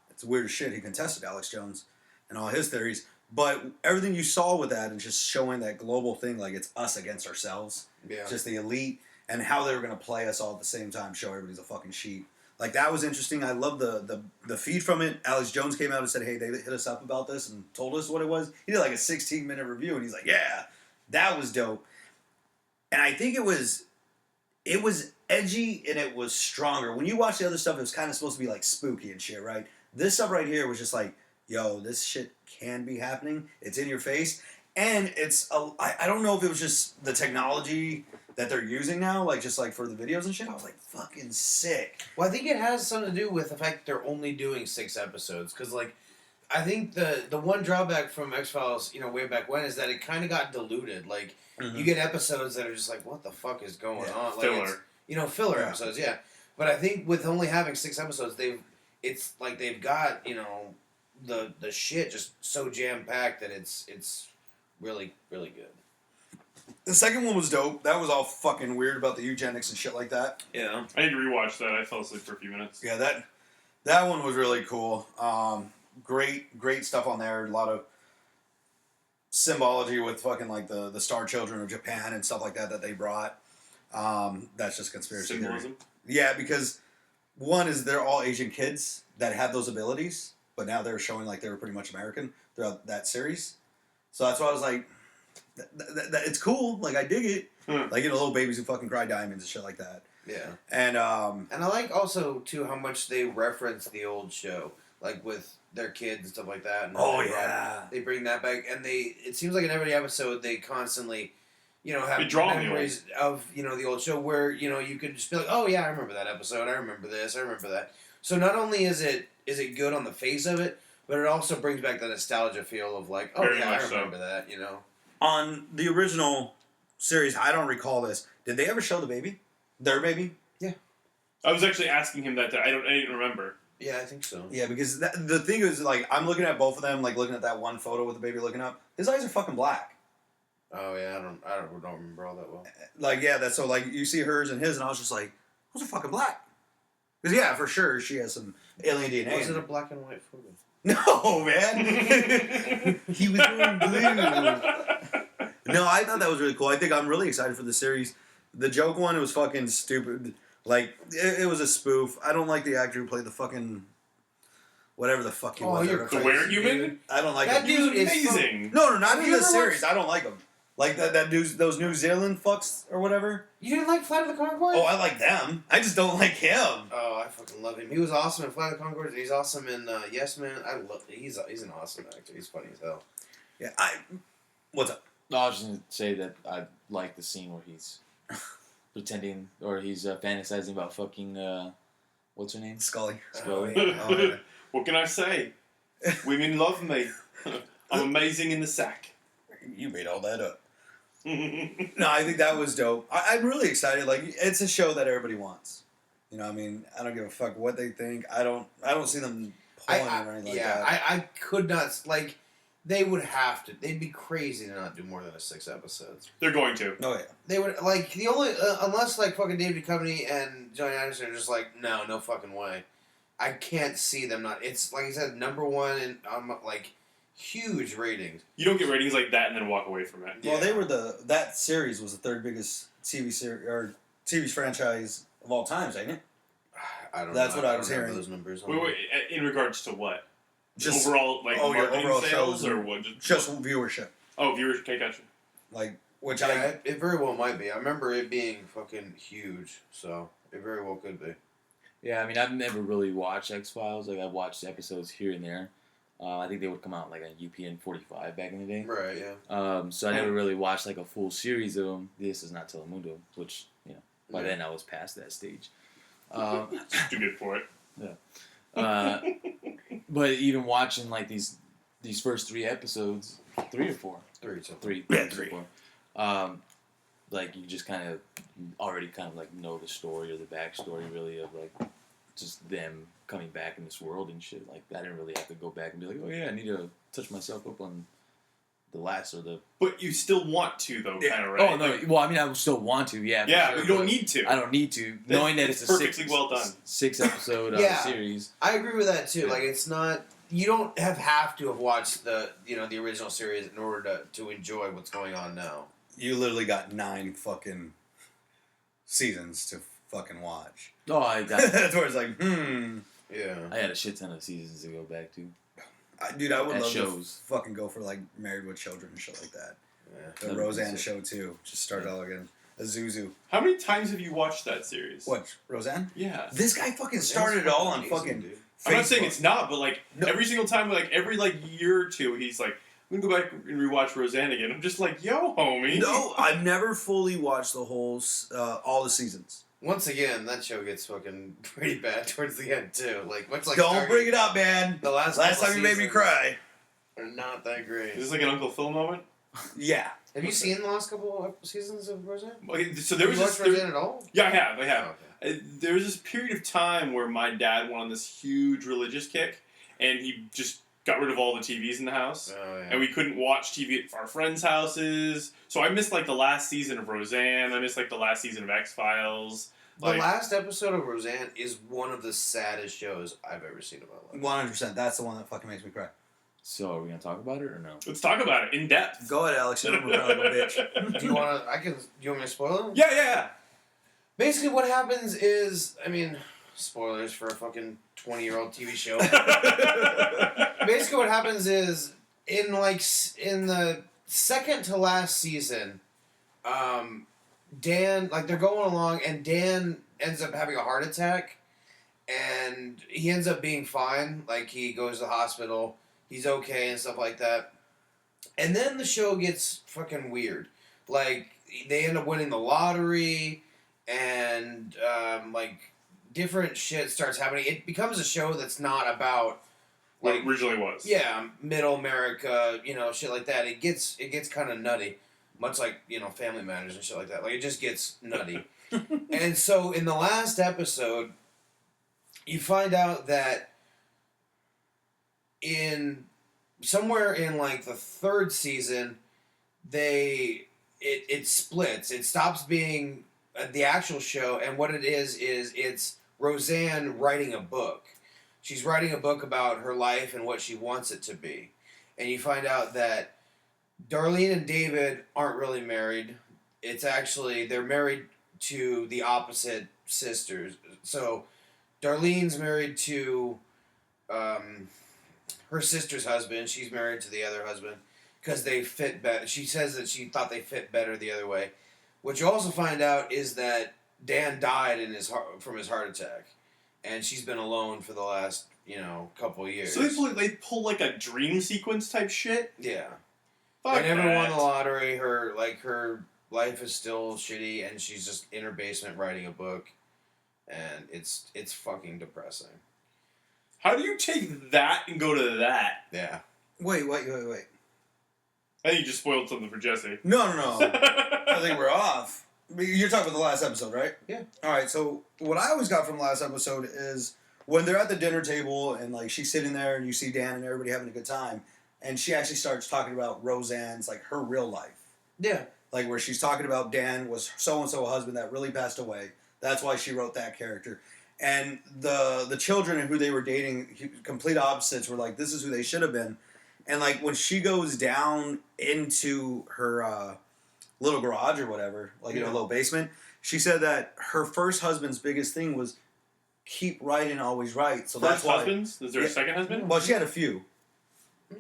It's weird as shit. He contested Alex Jones and all his theories. But everything you saw with that and just showing that global thing, like it's us against ourselves. Yeah. Just the elite and how they were going to play us all at the same time, show everybody's a fucking sheep. Like, that was interesting. I love the feed from it. Alex Jones came out and said, hey, they hit us up about this and told us what it was. He did like a 16-minute review, and he's like, yeah, that was dope. And I think it was edgy and it was stronger. When you watch the other stuff, it was kind of supposed to be like spooky and shit, right? This stuff right here was just like, yo, this shit can be happening. It's in your face. And I don't know if it was just the technology that they're using now, like just like for the videos and shit. I was like, fucking sick. Well, I think it has something to do with the fact that they're only doing 6 episodes. Because, like, I think the one drawback from X-Files, way back when, is that it kind of got diluted. Like, you get episodes that are just like, what the fuck is going on? Like, Filler. Filler episodes, yeah. But I think with only having 6 episodes, they've got, the shit just so jam-packed that it's really, really good. The second one was dope. That was all fucking weird about the eugenics and shit like that. Yeah. I need to rewatch that. I fell asleep for a few minutes. Yeah, that one was really cool. Great stuff on there. A lot of symbology with fucking like the Star Children of Japan and stuff like that they brought. That's just conspiracy Symbolism? theory. Yeah, because one is they're all Asian kids that had those abilities, but now they're showing like they were pretty much American throughout that series. So that's why I was like, it's cool. Like, I dig it. Like, little babies who fucking cry diamonds and shit like that. Yeah. And I like also, too, how much they reference the old show. Like, with their kids and stuff like that. And they bring that back. And it seems like in every episode, they constantly, have memories of, the old show where, you could just be like, oh, yeah, I remember that episode. I remember this. I remember that. So not only is it good on the face of it, but it also brings back the nostalgia feel of like, oh, Very yeah, I much remember that, On the original series, I don't recall this. Did they ever show the baby? Their baby? Yeah. I was actually asking him that. I didn't remember. Yeah, I think so. Yeah, because the thing is, like, I'm looking at both of them, like, looking at that one photo with the baby looking up. His eyes are fucking black. Oh, yeah, I don't remember all that well. Like, yeah, that's so, like, you see hers and his, and I was just like, those are fucking black. Because, yeah, for sure, she has some alien DNA. Was it a black and white photo? No, man. He was wearing blue. No, I thought that was really cool. I think I'm really excited for the series. The joke one, it was fucking stupid. Like, it was a spoof. I don't like the actor who played the fucking... Whatever the fuck he was. The werewolf? I don't like that him. Dude is amazing. No, not in the series. I don't like him. Like those New Zealand fucks or whatever. You didn't like Flight of the Conchords? Oh, I like them. I just don't like him. Oh, I fucking love him. He was awesome in Flight of the Conchords, and he's awesome in Yes Man. He's an awesome actor. He's funny as hell. Yeah, what's up? No, I was just going to say that I like the scene where he's pretending, or he's fantasizing about fucking, what's her name? Scully. Scully. Oh, yeah. What can I say? Women love me. I'm amazing in the sack. You made all that up. No, I think that was dope. I'm really excited. Like, it's a show that everybody wants. You know what I mean? I don't give a fuck what they think. I don't see them pulling or anything like that. I could not, like, they would have to. They'd be crazy to not do more than 6 episodes. They're going to. Oh, yeah. They would, like, the only, unless, like, fucking David Duchovny and Johnny Anderson are just like, no fucking way. I can't see them not. It's, like I said, '1 and, like, huge ratings. You don't get ratings like that and then walk away from it. Well, they were that series was the third biggest TV series or TV franchise of all times, ain't it? I don't That's know. what I was hearing. Those numbers. Wait, in regards to what? Just overall, like, marketing overall sales shows or what? Just viewership. Oh, viewers. Okay, gotcha. Like, which it very well might be. I remember it being fucking huge, so it very well could be. Yeah, I mean, I've never really watched X-Files. Like, I've watched episodes here and there. I think they would come out like on UPN 45 back in the day. Right, yeah. So I never really watched like a full series of them. This is not Telemundo, which, by then I was past that stage. Too good for it. Yeah. But even watching like these first 3 episodes, 3 or 4? 3. So 3. Yeah, 3. 4. Like, you just kind of already like know the story or the backstory really of like just them coming back in this world and shit. Like, I didn't really have to go back and be like, oh yeah, I need to touch myself up on the last or the... But you still want to, though, Yeah. kind of, right? Oh, no. Well, I mean, I still want to, yeah. Yeah, for but sure, you don't need to. I don't need to. Knowing that it's a perfectly well done. 6 episode Yeah. series. I agree with that too. Like, it's not you don't have to have watched the the original series in order to enjoy what's going on now. You literally got 9 fucking seasons to fucking watch. Oh, I got. That's where it's like, Yeah. I had a shit ton of seasons to go back to. Dude, I would At love shows. to fucking go for like Married with Children and shit like that. Yeah. The That'd be Roseanne sick. show too. Just start all again. Azuzu. How many times have you watched that series? What, Roseanne? Yeah. This guy fucking started it all on Amazing, fucking dude. I'm not Facebook. saying it's not, but like No. every single time, like every like year or two, he's like, "I'm gonna go back and rewatch Roseanne again." I'm just like, "Yo, homie." No, I've never fully watched the whole, all the seasons. Once again, that show gets fucking pretty bad towards the end too. Like what's like Don't bring it up, man. the last Last couple time you made me seasons cry. are not that great. Is this like an Uncle Phil moment? Yeah. Have you seen the last couple of seasons of Roseanne? Okay, so there Have was you this. watched Roseanne at all? Yeah, I have. I have. Oh, okay. There was this period of time where my dad went on this huge religious kick, and he just got rid of all the TVs in the house, Oh, yeah. and we couldn't watch TV at our friends' houses. So I missed like the last season of Roseanne. I missed like the last season of X-Files. The Like, last episode of Roseanne is one of the saddest shows I've ever seen in my life. 100%. That's the one that fucking makes me cry. So, are we gonna talk about it or no? let's talk about it in depth. Go ahead, Alex. You're a little bitch. Do you want to? Do you want me to spoil it? Yeah. Basically, what happens is, I mean, spoilers for a fucking 20-year-old TV show. Basically, what happens is in the second to last season, Dan, like they're going along, and Dan ends up having a heart attack, and he ends up being fine. Like he goes to the hospital, he's okay and stuff like that. And then the show gets fucking weird. Like they end up winning the lottery, and like different shit starts happening. It becomes a show that's not about What like it originally was. yeah, middle America, shit like that. It gets kind of nutty, much like Family Matters and shit like that. Like it just gets nutty. And so in the last episode, you find out that somewhere in like the third season, it splits. It stops being the actual show, and what it is it's Roseanne writing a book. She's writing a book about her life and what she wants it to be. And you find out that Darlene and David aren't really married. It's actually, they're married to the opposite sisters. So Darlene's married to her sister's husband. She's married to the other husband because they fit better. She says that she thought they fit better the other way. What you also find out is that Dan died from his heart attack. And she's been alone for the last, couple of years. So they pull like a dream sequence type shit. Yeah. Fuck They never that. won the lottery. Her life is still shitty, and she's just in her basement writing a book, and it's fucking depressing. How do you take that and go to that? Yeah. Wait. I think you just spoiled something for Jesse. No. I think we're off. You're talking about the last episode, right? Yeah. All right. So what I always got from the last episode is when they're at the dinner table and like she's sitting there and you see Dan and everybody having a good time, and she actually starts talking about Roseanne's like her real life. Yeah. Like where she's talking about Dan was so and so a husband that really passed away. That's why she wrote that character. And the children and who they were dating, complete opposites, were like, this is who they should have been. And like when she goes down into her little garage or whatever, like in a little basement, she said that her first husband's biggest thing was keep writing, always right. So that's First why. husbands? Is there a second husband? Well, she had a few.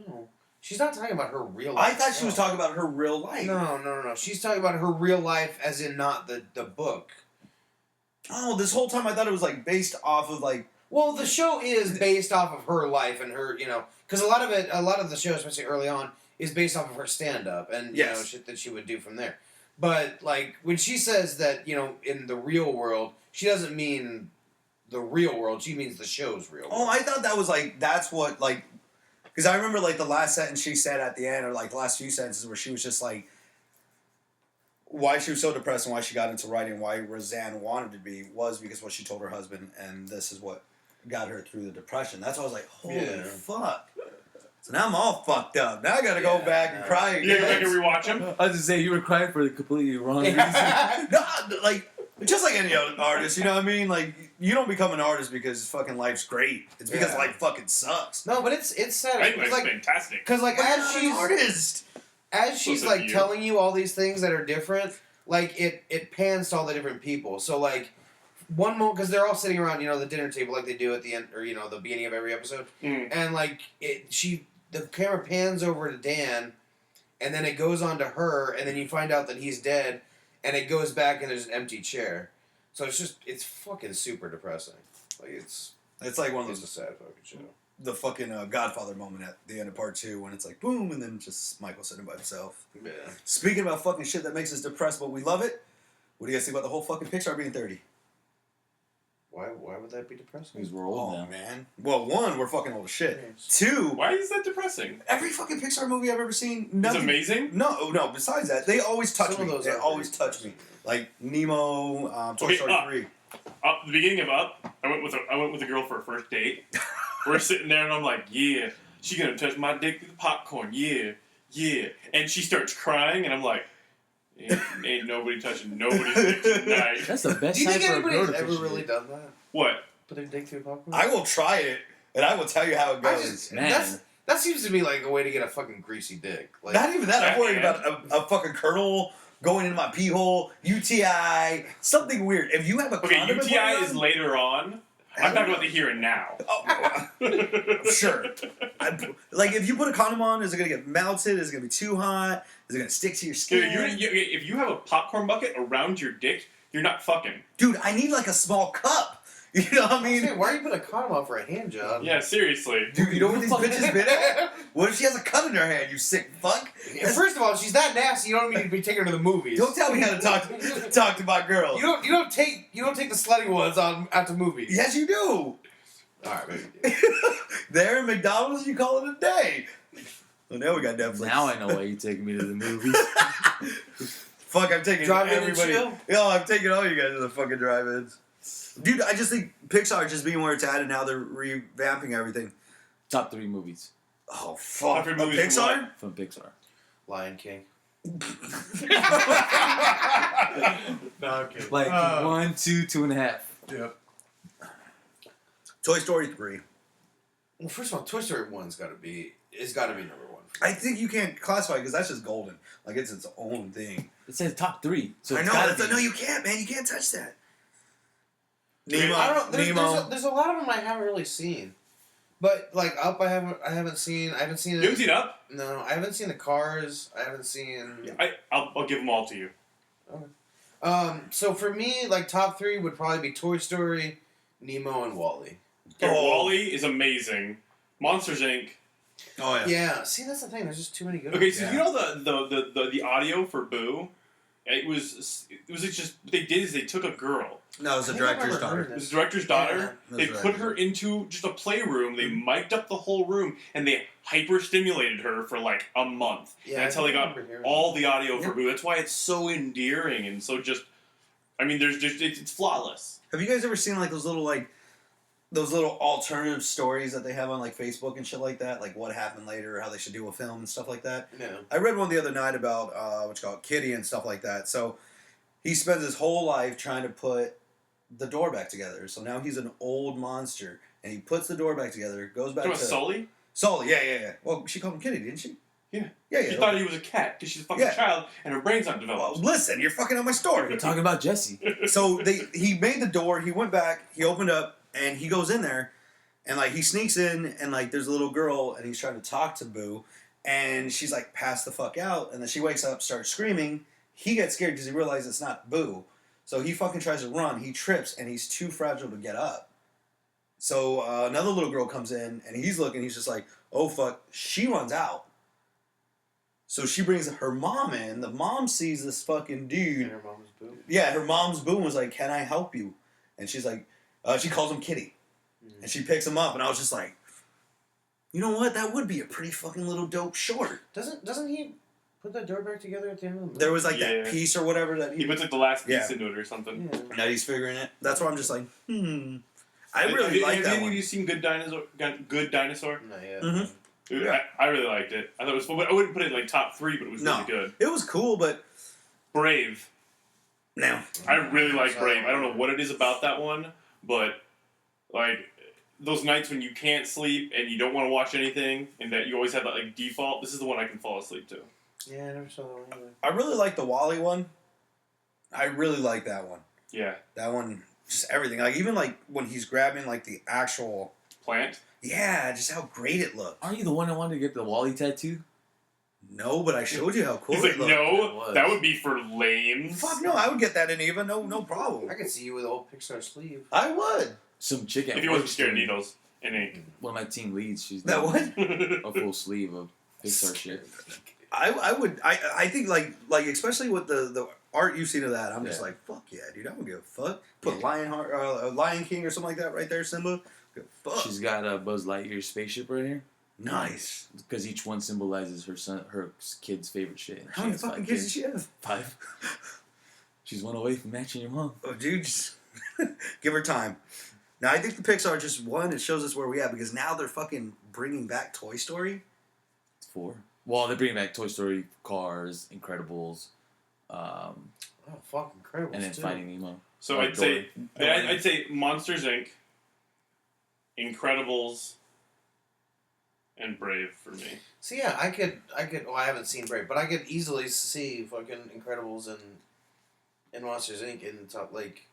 No. She's not talking about her real life. I thought she was talking about her real life. No. She's talking about her real life as in not the book. Oh, this whole time I thought it was like based off of like. Well, the show is based off of her life and her, because a lot of the show, especially early on, is based off of her stand-up and, Yes. shit that she would do from there. But, like, when she says that, in the real world, she doesn't mean the real world, she means the show's real world. Oh, I thought that was like, that's what, like, because I remember like the last sentence she said at the end, or like the last few sentences where she was just like, why she was so depressed and why she got into writing, why Roseanne wanted to be, was because what she told her husband, and this is what got her through the depression. That's why I was like, holy fuck. So now I'm all fucked up. Now I gotta go back and cry You gotta again. go back and rewatch him? I was just saying you were crying for the completely wrong reason. No, like, just like any other artist, you know what I mean? Like, you don't become an artist because fucking life's great. It's because Yeah. life fucking sucks. No, but it's sad. I think It's that's like fantastic. because like But as you're not she's an artist. as she's So like you. telling you all these things that are different, like it pans to all the different people. So like one moment because they're all sitting around, the dinner table like they do at the end or the beginning of every episode, and like the camera pans over to Dan, and then it goes on to her, and then you find out that he's dead, and it goes back and there's an empty chair. So it's fucking super depressing. Like it's like one of a those sad fucking show. the fucking Godfather moment at the end of part 2 when it's like boom and then just Michael sitting by himself. Yeah. Speaking about fucking shit that makes us depressed, but we love it. What do you guys think about the whole fucking Pixar being 30? Why would that be depressing? Because we're old Oh now. man. Well, 1, we're fucking old as shit. Yes. 2, Why is that depressing? every fucking Pixar movie I've ever seen, It's nothing. amazing. No. Besides that, they always touch Some of me. those They are always pretty touch me. Like Nemo, Toy Okay, Story 3. The beginning of Up, I went with a girl for a first date. We're sitting there and I'm like, yeah, she gonna touch my dick with the popcorn, yeah, and she starts crying and I'm like, ain't nobody touching nobody's dick tonight. That's the best Do you time think for a anybody girl has to ever touch really you. done that? What? Put their dick through popcorn? I will try it, and I will tell you how it I goes. just, Man. that seems to be like a way to get a fucking greasy dick. Like, Not even that. I'm worried Backhand. about a fucking kernel going into my pee hole, UTI, something weird. If you have a Okay, condom in UTI one is of them- later on. I'm talking about the here and now. Oh, sure. Like, if you put a condom on, is it going to get melted? Is it going to be too hot? Is it going to stick to your skin? Dude, if you have a popcorn bucket around your dick, you're not fucking. Dude, I need like a small cup. You know what I mean? Hey, why are you putting a condom on for a hand job? Yeah, seriously. Dude, you know what these bitches been at? What if she has a cut in her hand, you sick fuck? First of all, if she's that nasty, you don't need to be taking her to the movies. Don't tell me how to talk to my girl. You don't take the slutty ones out to movies. Yes, you do. All right, maybe. You do. There in McDonald's, you call it a day. Well, now we got Netflix. Now I know why you take me to the movies. Fuck, I'm taking Drive-in and everybody. chill? Yo, I'm taking all you guys to the fucking drive-ins. Dude, I just think Pixar just being where it's at, and now they're revamping everything. Top 3 movies Oh fuck! Top 3 movies from Pixar? from Pixar. Lion King. No, okay. Like 1, 2, 2.5. Yep. Toy Story 3. Well, first of all, Toy Story 1's got to be number 1. I think you can't classify it because that's just golden. Like it's its own thing. It says top 3. So I it's know. gotta That's be. no, you can't, man. You can't touch that. Nemo. I don't know. Nemo. There's a lot of them I haven't really seen, but like Up, I haven't seen. I haven't seen. You haven't seen Up? No, I haven't seen the Cars. I haven't seen. I'll give them all to you. So for me, like top 3 would probably be Toy Story, Nemo, and Wall-E. Okay, Oh. Wall-E is amazing. Monsters Inc. Oh yeah. Yeah. See, that's the thing. There's just too many good. Okay, ones. so Yeah. you know the audio for Boo? It was just what they did is they took a girl. No, it was I the think I director's remember daughter. hearing It was the director's daughter. Yeah, They that's put right. her into just a playroom. They mic'd up the whole room and they hyper stimulated her for like a month. Yeah, and that's I how they think I got remember hearing all the audio for Yep. Boo. That's why it's so endearing and so just. I mean, it's flawless. Have you guys ever seen like those little alternative stories that they have on like Facebook and shit like that? Like what happened later, or how they should do a film and stuff like that. No. I read one the other night about what's called Kitty and stuff like that. So he spends his whole life trying to put the door back together. So now he's an old monster, and he puts the door back together, goes back Talking to about Sully? Sully. Yeah. Well, she called him Kitty, didn't she? Yeah. Yeah. She thought he was a cat because she's a fucking Yeah. child and her brain's not Well, developed. listen, you're fucking up my story. We're talking about Jesse. So he made the door, he went back, he opened up, and he goes in there, and like he sneaks in, and like there's a little girl, and he's trying to talk to Boo, and she's like passed the fuck out, and then she wakes up, starts screaming. He gets scared because he realizes it's not Boo, so he fucking tries to run. He trips, and he's too fragile to get up. So another little girl comes in, and he's looking. He's just like, oh fuck. She runs out. So she brings her mom in. The mom sees this fucking dude. And her mom's Boo. Yeah, her mom's Boo was like, can I help you? And she's like, she calls him Kitty. And she picks him up, and I was just like, you know what? That would be a pretty fucking little dope short. Doesn't he put that door back together at the end of the movie? There was like Yeah. that piece or whatever that He puts like the last piece Yeah. into it or something. Yeah. now he's figuring it. That's why I'm just like, I Have really like that any one. of you seen Good Dinosaur? Good Dinosaur? Not yet. Mhm. Dude, Yeah. I really liked it. I thought it was fun. I wouldn't put it like top 3, but it was No. really good. It was cool, but Brave. now I really like Brave. I don't know what it is about that one, but like those nights when you can't sleep and you don't want to watch anything, and that you always have that like default. This is the one I can fall asleep to. Yeah, I never saw that one either. I really like the Wall-E one. I really like that one. Yeah. That one, just everything. Like even like when he's grabbing like the actual Plant. Yeah, just how great it looked. Aren't you the one that wanted to get the Wally tattoo? No, but I showed you how cool He's it like, looked. no, that would be for lames. Fuck no, I would get that in Eva. No problem. I could see you with a whole Pixar sleeve. I would. Some chick at If he work wasn't scared of doing- needles and ink. One of my team leads. She's That doing what? a full sleeve of Pixar shit. I would. I think like especially with the art you've seen of that, I'm just Yeah. like fuck yeah, dude. I don't give a fuck. Put Lion King or something like that right there, Simba. Give a fuck. She's got a Buzz Lightyear spaceship right here. Nice. Because each one symbolizes her kid's favorite shit. And How she many has five fucking kids does she have? 5. She's one away from matching your mom. Oh, dude, just give her time. Now I think the Pixar just one. It shows us where we at because now they're fucking bringing back Toy Story. It's 4. Well, they're bringing back Toy Story, Cars, Incredibles, Oh, fuck, Incredibles, and then too. Finding Nemo. So I'd say Monsters Inc., Incredibles, and Brave for me. So yeah, I could. Well, I haven't seen Brave, but I could easily see fucking Incredibles and Monsters Inc. in the top. Like,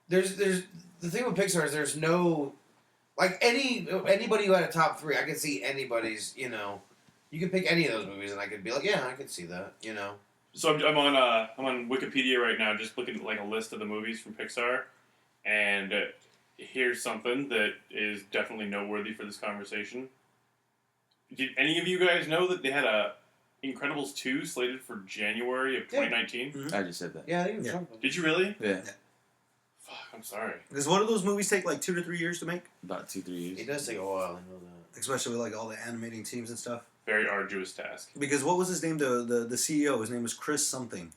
there's the thing with Pixar is there's no like anybody who had a top 3. I could see anybody's. You know, you could pick any of those movies, and I could be like, yeah, I could see that. You know. So I'm on Wikipedia right now, just looking at like a list of the movies from Pixar, and here's something that is definitely noteworthy for this conversation. Did any of you guys know that they had a Incredibles 2 slated for January of 2019? Mm-hmm. I just said that. Yeah, I think Yeah. Did you really? Yeah. Fuck, I'm sorry. Because what do those movies take like 2 to 3 years to make? About 2-3 years. It does take a while. I know that. Especially with like all the animating teams and stuff. Very arduous task. Because what was his name? The CEO. His name was Chris something.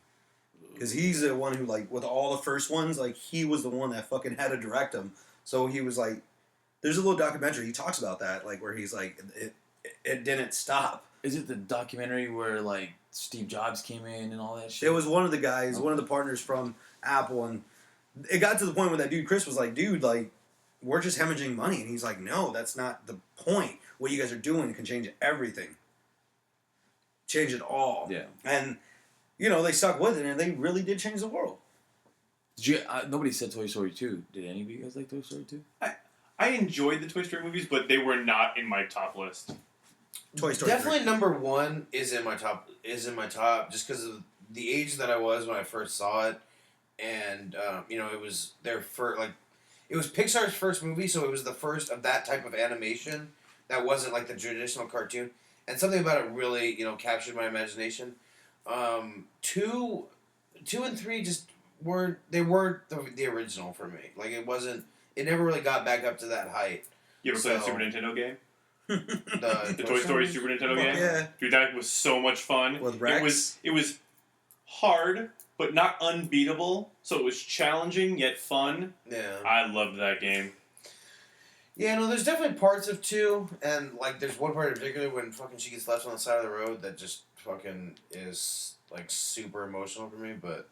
Because he's the one who like with all the first ones, like he was the one that fucking had to direct them. So he was like, there's a little documentary he talks about that, like where he's like, it didn't stop. Is it the documentary where like Steve Jobs came in and all that shit? It was one of the guys, one of the partners from Apple, and it got to the point where that dude Chris was like, dude, like we're just hemorrhaging money, and he's like, no, that's not the point. What you guys are doing can change everything. Change it all. Yeah. And, you know, they stuck with it, and they really did change the world. Did you, nobody said Toy Story 2. Did any of you guys like Toy Story 2? I enjoyed the Toy Story movies, but they were not in my top list. Toy Story Definitely 3. number 1 is in my top. Just because of the age that I was when I first saw it, and you know, it was their first it was Pixar's first movie, so it was the first of that type of animation that wasn't like the traditional cartoon, and something about it really captured my imagination. 2 and 3 just weren't the original for me. Like it wasn't. It never really got back up to that height. You ever play the Super Nintendo game? The Toy Story Super Nintendo game? Yeah. Dude, that was so much fun. With Rex? It was hard, but not unbeatable. So it was challenging yet fun. Yeah. I loved that game. Yeah, no, there's definitely parts of 2, and like there's one part in particular when fucking she gets left on the side of the road that just fucking is like super emotional for me, but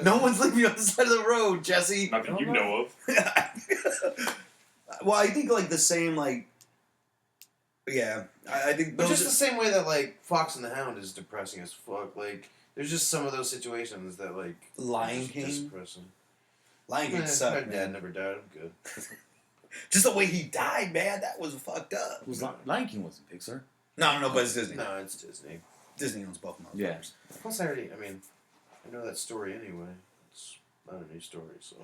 No one's leaving me on the side of the road, Jesse. Not that you know of. Well, I think like the same like. Yeah, I think. But Those just the same way that like Fox and the Hound is depressing as fuck. Like there's just some of those situations that like Lion just King. depressing. Lion King My sucked, dad man. never died. I'm good. Just the way he died, man, that was fucked up. It was Lion King wasn't Pixar. No, but it's Disney. No, it's Disney. Disney owns both motherfuckers. Yeah. Plus, I know that story anyway. It's not a new story, so.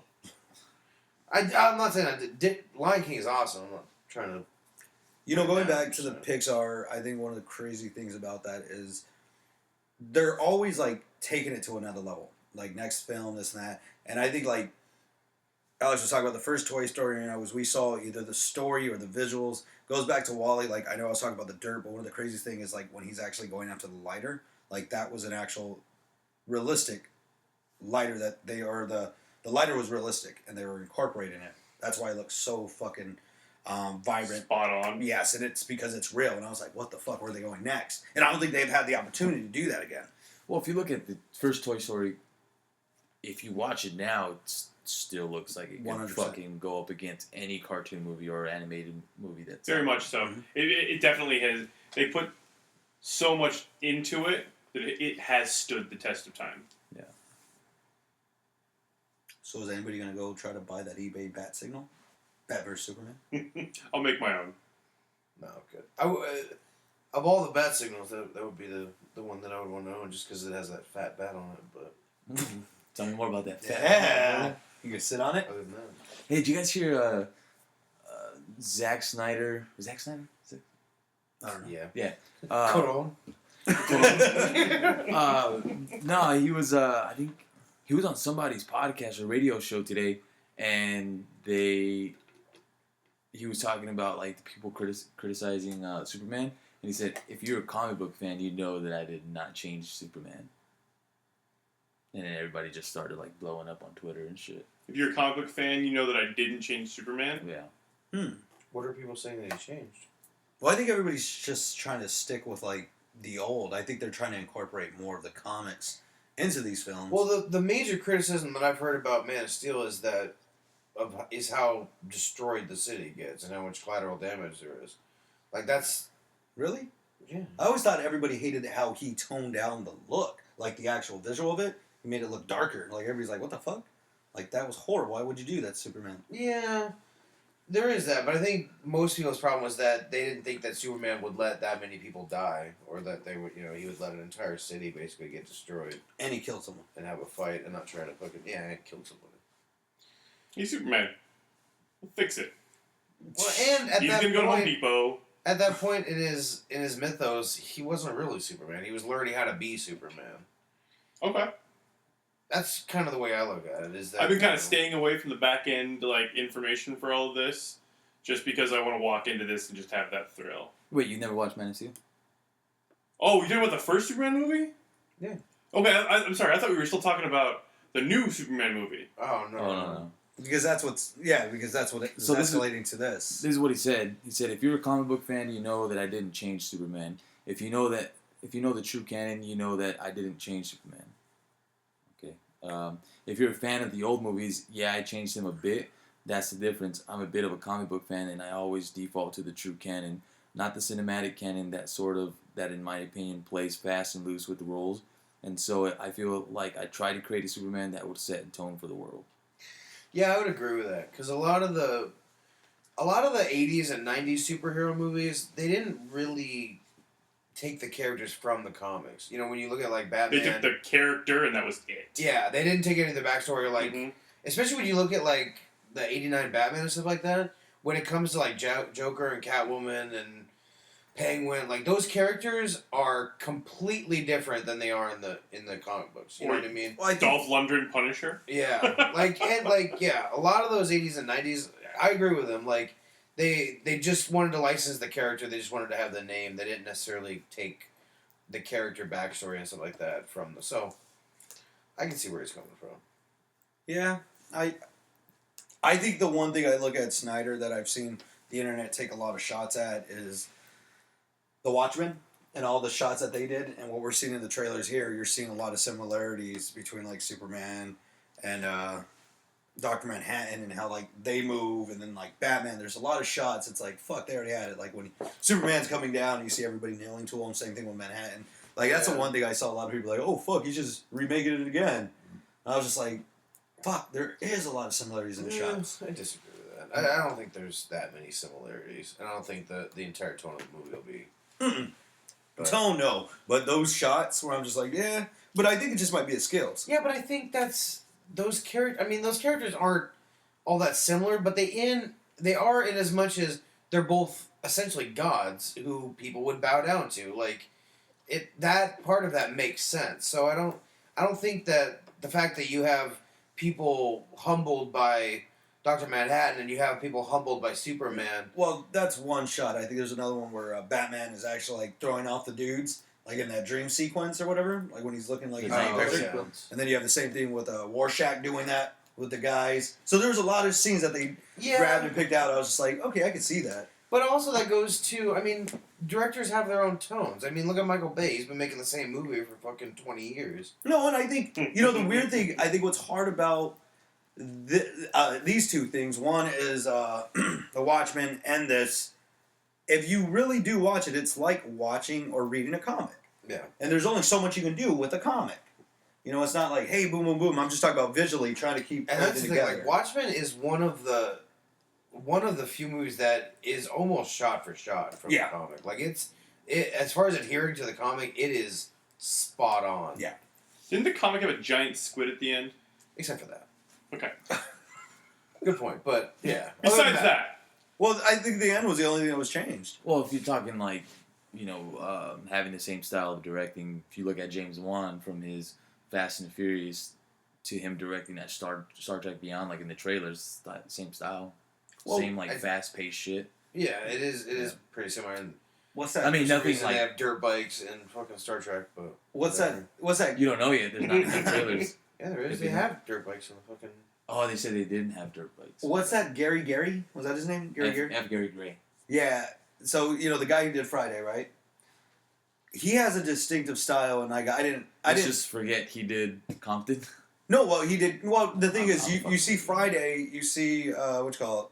I'm not saying Lion King is awesome. I'm not trying to. You know, going Yeah, back to the 100%. Pixar, I think one of the crazy things about that is they're always like taking it to another level. Like next film, this and that. And I think like Alex was talking about the first Toy Story, we saw either the story or the visuals. Goes back to Wall-E. Like I know I was talking about the dirt, but one of the craziest thing is like when he's actually going after the lighter. Like that was an actual realistic lighter that they are the lighter was realistic and they were incorporating it. That's why it looks so fucking vibrant. Spot on. Yes, and it's because it's real. And I was like, what the fuck, where are they going next? And I don't think they've had the opportunity to do that again. Well, if you look at the first Toy Story, if you watch it now, still looks like it can 100%. fucking go up against any cartoon movie or animated movie that's Very much so. Mhm. It definitely has. They put so much into it that it has stood the test of time. So is anybody gonna go try to buy that eBay bat signal? Bat vs Superman. I'll make my own. No, good. Of all the bat signals, that would be the one that I would want to own, just because it has that fat bat on it. But Tell me more about that. Yeah. You can sit on it. other than that, Hey, did you guys hear Zack Snyder? Was Zack Snyder? I don't know. yeah. Uh, no, he was. I think he was on somebody's podcast or radio show today, and he was talking about like the people criticizing Superman, and he said, "If you're a comic book fan, you know that I did not change Superman." And then everybody just started like blowing up on Twitter and shit. If you're a comic book fan, you know that I didn't change Superman. Yeah. What are people saying that he changed? Well, I think everybody's just trying to stick with like the old. I think they're trying to incorporate more of the comics into these films. Well, the major criticism that I've heard about Man of Steel is how destroyed the city gets and how much collateral damage there is. Like that's really? yeah. I always thought everybody hated how he toned down the look, like the actual visual of it. He made it look darker. Like everybody's like, "What the fuck?" Like that was horrible. Why would you do that, Superman? Yeah, there is that, but I think most people's problem was that they didn't think that Superman would let that many people die, or that they would, he would let an entire city basically get destroyed And he killed someone. and have a fight and not try to fucking and kill somebody. He's Superman. We'll fix it. Well, and at He's that gonna go to Home point, Depot. at that point in his mythos, he wasn't really Superman. He was learning how to be Superman. Okay. That's kind of the way I look at it. Is that I've been kind of staying away from the back end like information for all of this, just because I want to walk into this and just have that thrill. Wait, you never watched Man of Steel? Oh, you're talking about the first Superman movie? Yeah. Okay, I'm sorry. I thought we were still talking about the new Superman movie. Oh no. No. Because that's what's because that's what is So this is- escalating to this. This is what he said. He said, "If you're a comic book fan, you know that I didn't change Superman. If you know the true canon, you know that I didn't change Superman." Okay. If you're a fan of the old movies, yeah, I changed him a bit. That's the difference. I'm a bit of a comic book fan, and I always default to the true canon, not the cinematic canon that in my opinion plays fast and loose with the roles. And so I feel like I tried to create a Superman that would set a tone for the world. Yeah, I would agree with that because a lot of the 80s and 90s superhero movies, they didn't really take the characters from the comics. When you look at like Batman, They took the character and that was it. yeah, they didn't take any of the backstory. Or, like, Mhm. especially when you look at like the '89 Batman and stuff like that. When it comes to like Joker and Catwoman and Penguin, like those characters are completely different than they are in the comic books. You know what I mean? Well, I think Dolph Lundgren Punisher. Yeah, a lot of those 80s and 90s, I agree with them. Like, they just wanted to license the character. They just wanted to have the name. They didn't necessarily take the character backstory and stuff like that from the. So, I can see where he's coming from. Yeah, I think the one thing I look at Snyder that I've seen the internet take a lot of shots at is The Watchmen and all the shots that they did, and what we're seeing in the trailers here. You're seeing a lot of similarities between like Superman and Dr. Manhattan and how like they move, and then like Batman. There's a lot of shots. It's like fuck, they already had it. Like when Superman's coming down, and you see everybody kneeling to him. Same thing with Manhattan. Like that's the one thing I saw a lot of people like, oh fuck, he's just remaking it again. And I was just like, fuck, there is a lot of similarities in the shots. I disagree with that. I don't think there's that many similarities. And I don't think the entire tone of the movie will be. But- Tone, no. But those shots where I'm just like, yeah. But I think it just might be his skills. Yeah, but I think those characters. I mean, those characters aren't all that similar, but they are in as much as they're both essentially gods who people would bow down to. Like that part of that makes sense. So I don't think that the fact that you have people humbled by Dr. Manhattan and you have people humbled by Superman. Well, that's one shot. I think there's another one where Batman is actually like throwing off the dudes, like in that dream sequence or whatever, like when he's looking like he's Oh, being pictured. yeah. And then you have the same thing with Rorschach doing that with the guys. So there's a lot of scenes that they grabbed and picked out. I was just like, okay, I can see that. But also that goes to, I mean, directors have their own tones. I mean, look at Michael Bay. He's been making the same movie for fucking 20 years. No, and I think, the weird thing, I think what's hard about these two things. One is The Watchmen and this. If you really do watch it, it's like watching or reading a comic. Yeah. And there's only so much you can do with a comic. You know, it's not like, hey, boom, boom, boom. I'm just talking about visually trying to keep And that's everything the thing. together. Like, Watchmen is one of the few movies that is almost shot for shot from the comic. Like it as far as adhering to the comic, it is spot on. Yeah. Didn't the comic have a giant squid at the end? Except for that. Okay. Good point, but yeah. Besides that. Well, I think the end was the only thing that was changed. Well, if you're talking like, you know, having the same style of directing, if you look at James Wan from his Fast and Furious to him directing that Star Trek Beyond, like in the trailers, same style, same like fast-paced shit. Yeah, it is pretty similar. And What's that? I mean, nothing like they have dirt bikes in fucking Star Trek, but What's that? you don't know yet. There's not in the trailers. Yeah, there is. They have dirt bikes in the fucking. Oh, they said they didn't have dirt bikes. What's that? Gary? Was that his name? Gary? F. Gary Gray. Yeah. So you know the guy who did Friday, right? He has a distinctive style, and I didn't just forget he did Compton. No, well, he did. Well, the thing is, you see Friday, you see what you call it,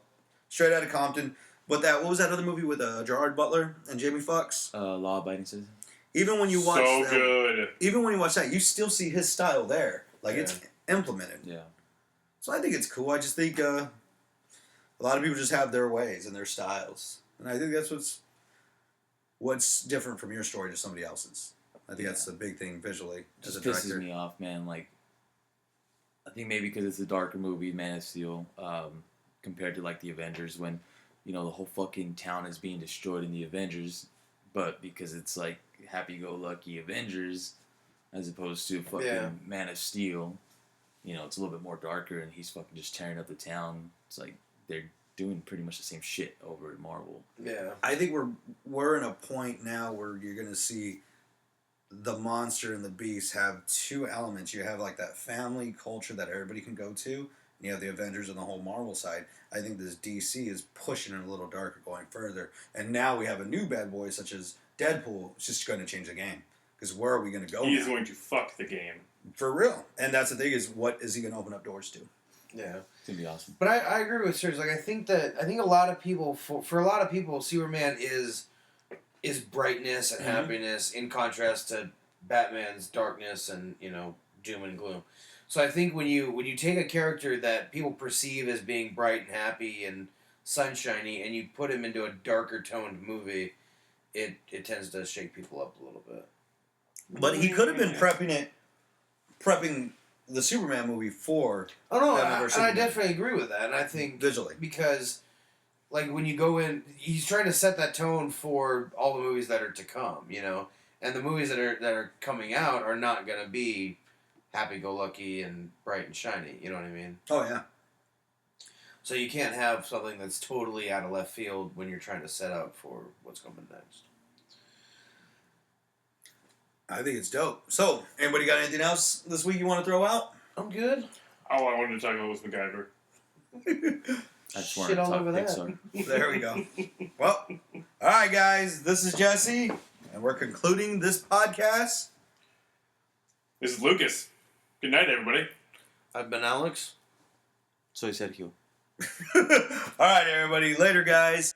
Straight Outta Compton. But what was that other movie with Gerard Butler and Jamie Foxx? Law Abiding Citizen. Even when you watch, so good. Even when you watch that, you still see his style there, like it's implemented. Yeah. So I think it's cool. I just think a lot of people just have their ways and their styles, and I think that's what's different from your story to somebody else's. I think that's the big thing visually as a director. Pisses me off, man. Like, I think maybe because it's a darker movie, Man of Steel, compared to like the Avengers, when you know the whole fucking town is being destroyed in the Avengers, but because it's like happy-go-lucky Avengers as opposed to fucking Man of Steel, you know, it's a little bit more darker, and he's fucking just tearing up the town. It's like they're doing pretty much the same shit over at Marvel. Yeah. I think we're in a point now where you're gonna see the monster and the beast have two elements. You have like that family culture that everybody can go to, and you have the Avengers and the whole Marvel side. I think this DC is pushing it a little darker, going further, and now we have a new bad boy such as Deadpool. It's just going to change the game, because where are we going to go? He's going to fuck the game. For real. And that's the thing, is what is he going to open up doors to? Yeah. It's going to be awesome. But I agree with Serge. Like, I think a lot of people, for a lot of people, Superman is brightness and happiness in contrast to Batman's darkness and, you know, doom and gloom. So I think when you take a character that people perceive as being bright and happy and sunshiny, and you put him into a darker toned movie, it tends to shake people up a little bit. But he could have been prepping the Superman movie for. Oh no, Batman versus I Superman. definitely agree with that, and I think Visually. because like when you go in, he's trying to set that tone for all the movies that are to come, you know, and the movies that are coming out are not gonna be happy-go-lucky and bright and shiny. You know what I mean? Oh yeah. So you can't have something that's totally out of left field when you're trying to set up for what's coming next. I think it's dope. So, anybody got anything else this week you want to throw out? I'm good. All I wanted to talk about was MacGyver. I just wanted Shit to all talk over that. Pixar. There we go. Well, all right, guys. This is Jesse, and we're concluding this podcast. This is Lucas. Good night, everybody. I've been Alex. So he said Hugh. All right, everybody. Later, guys.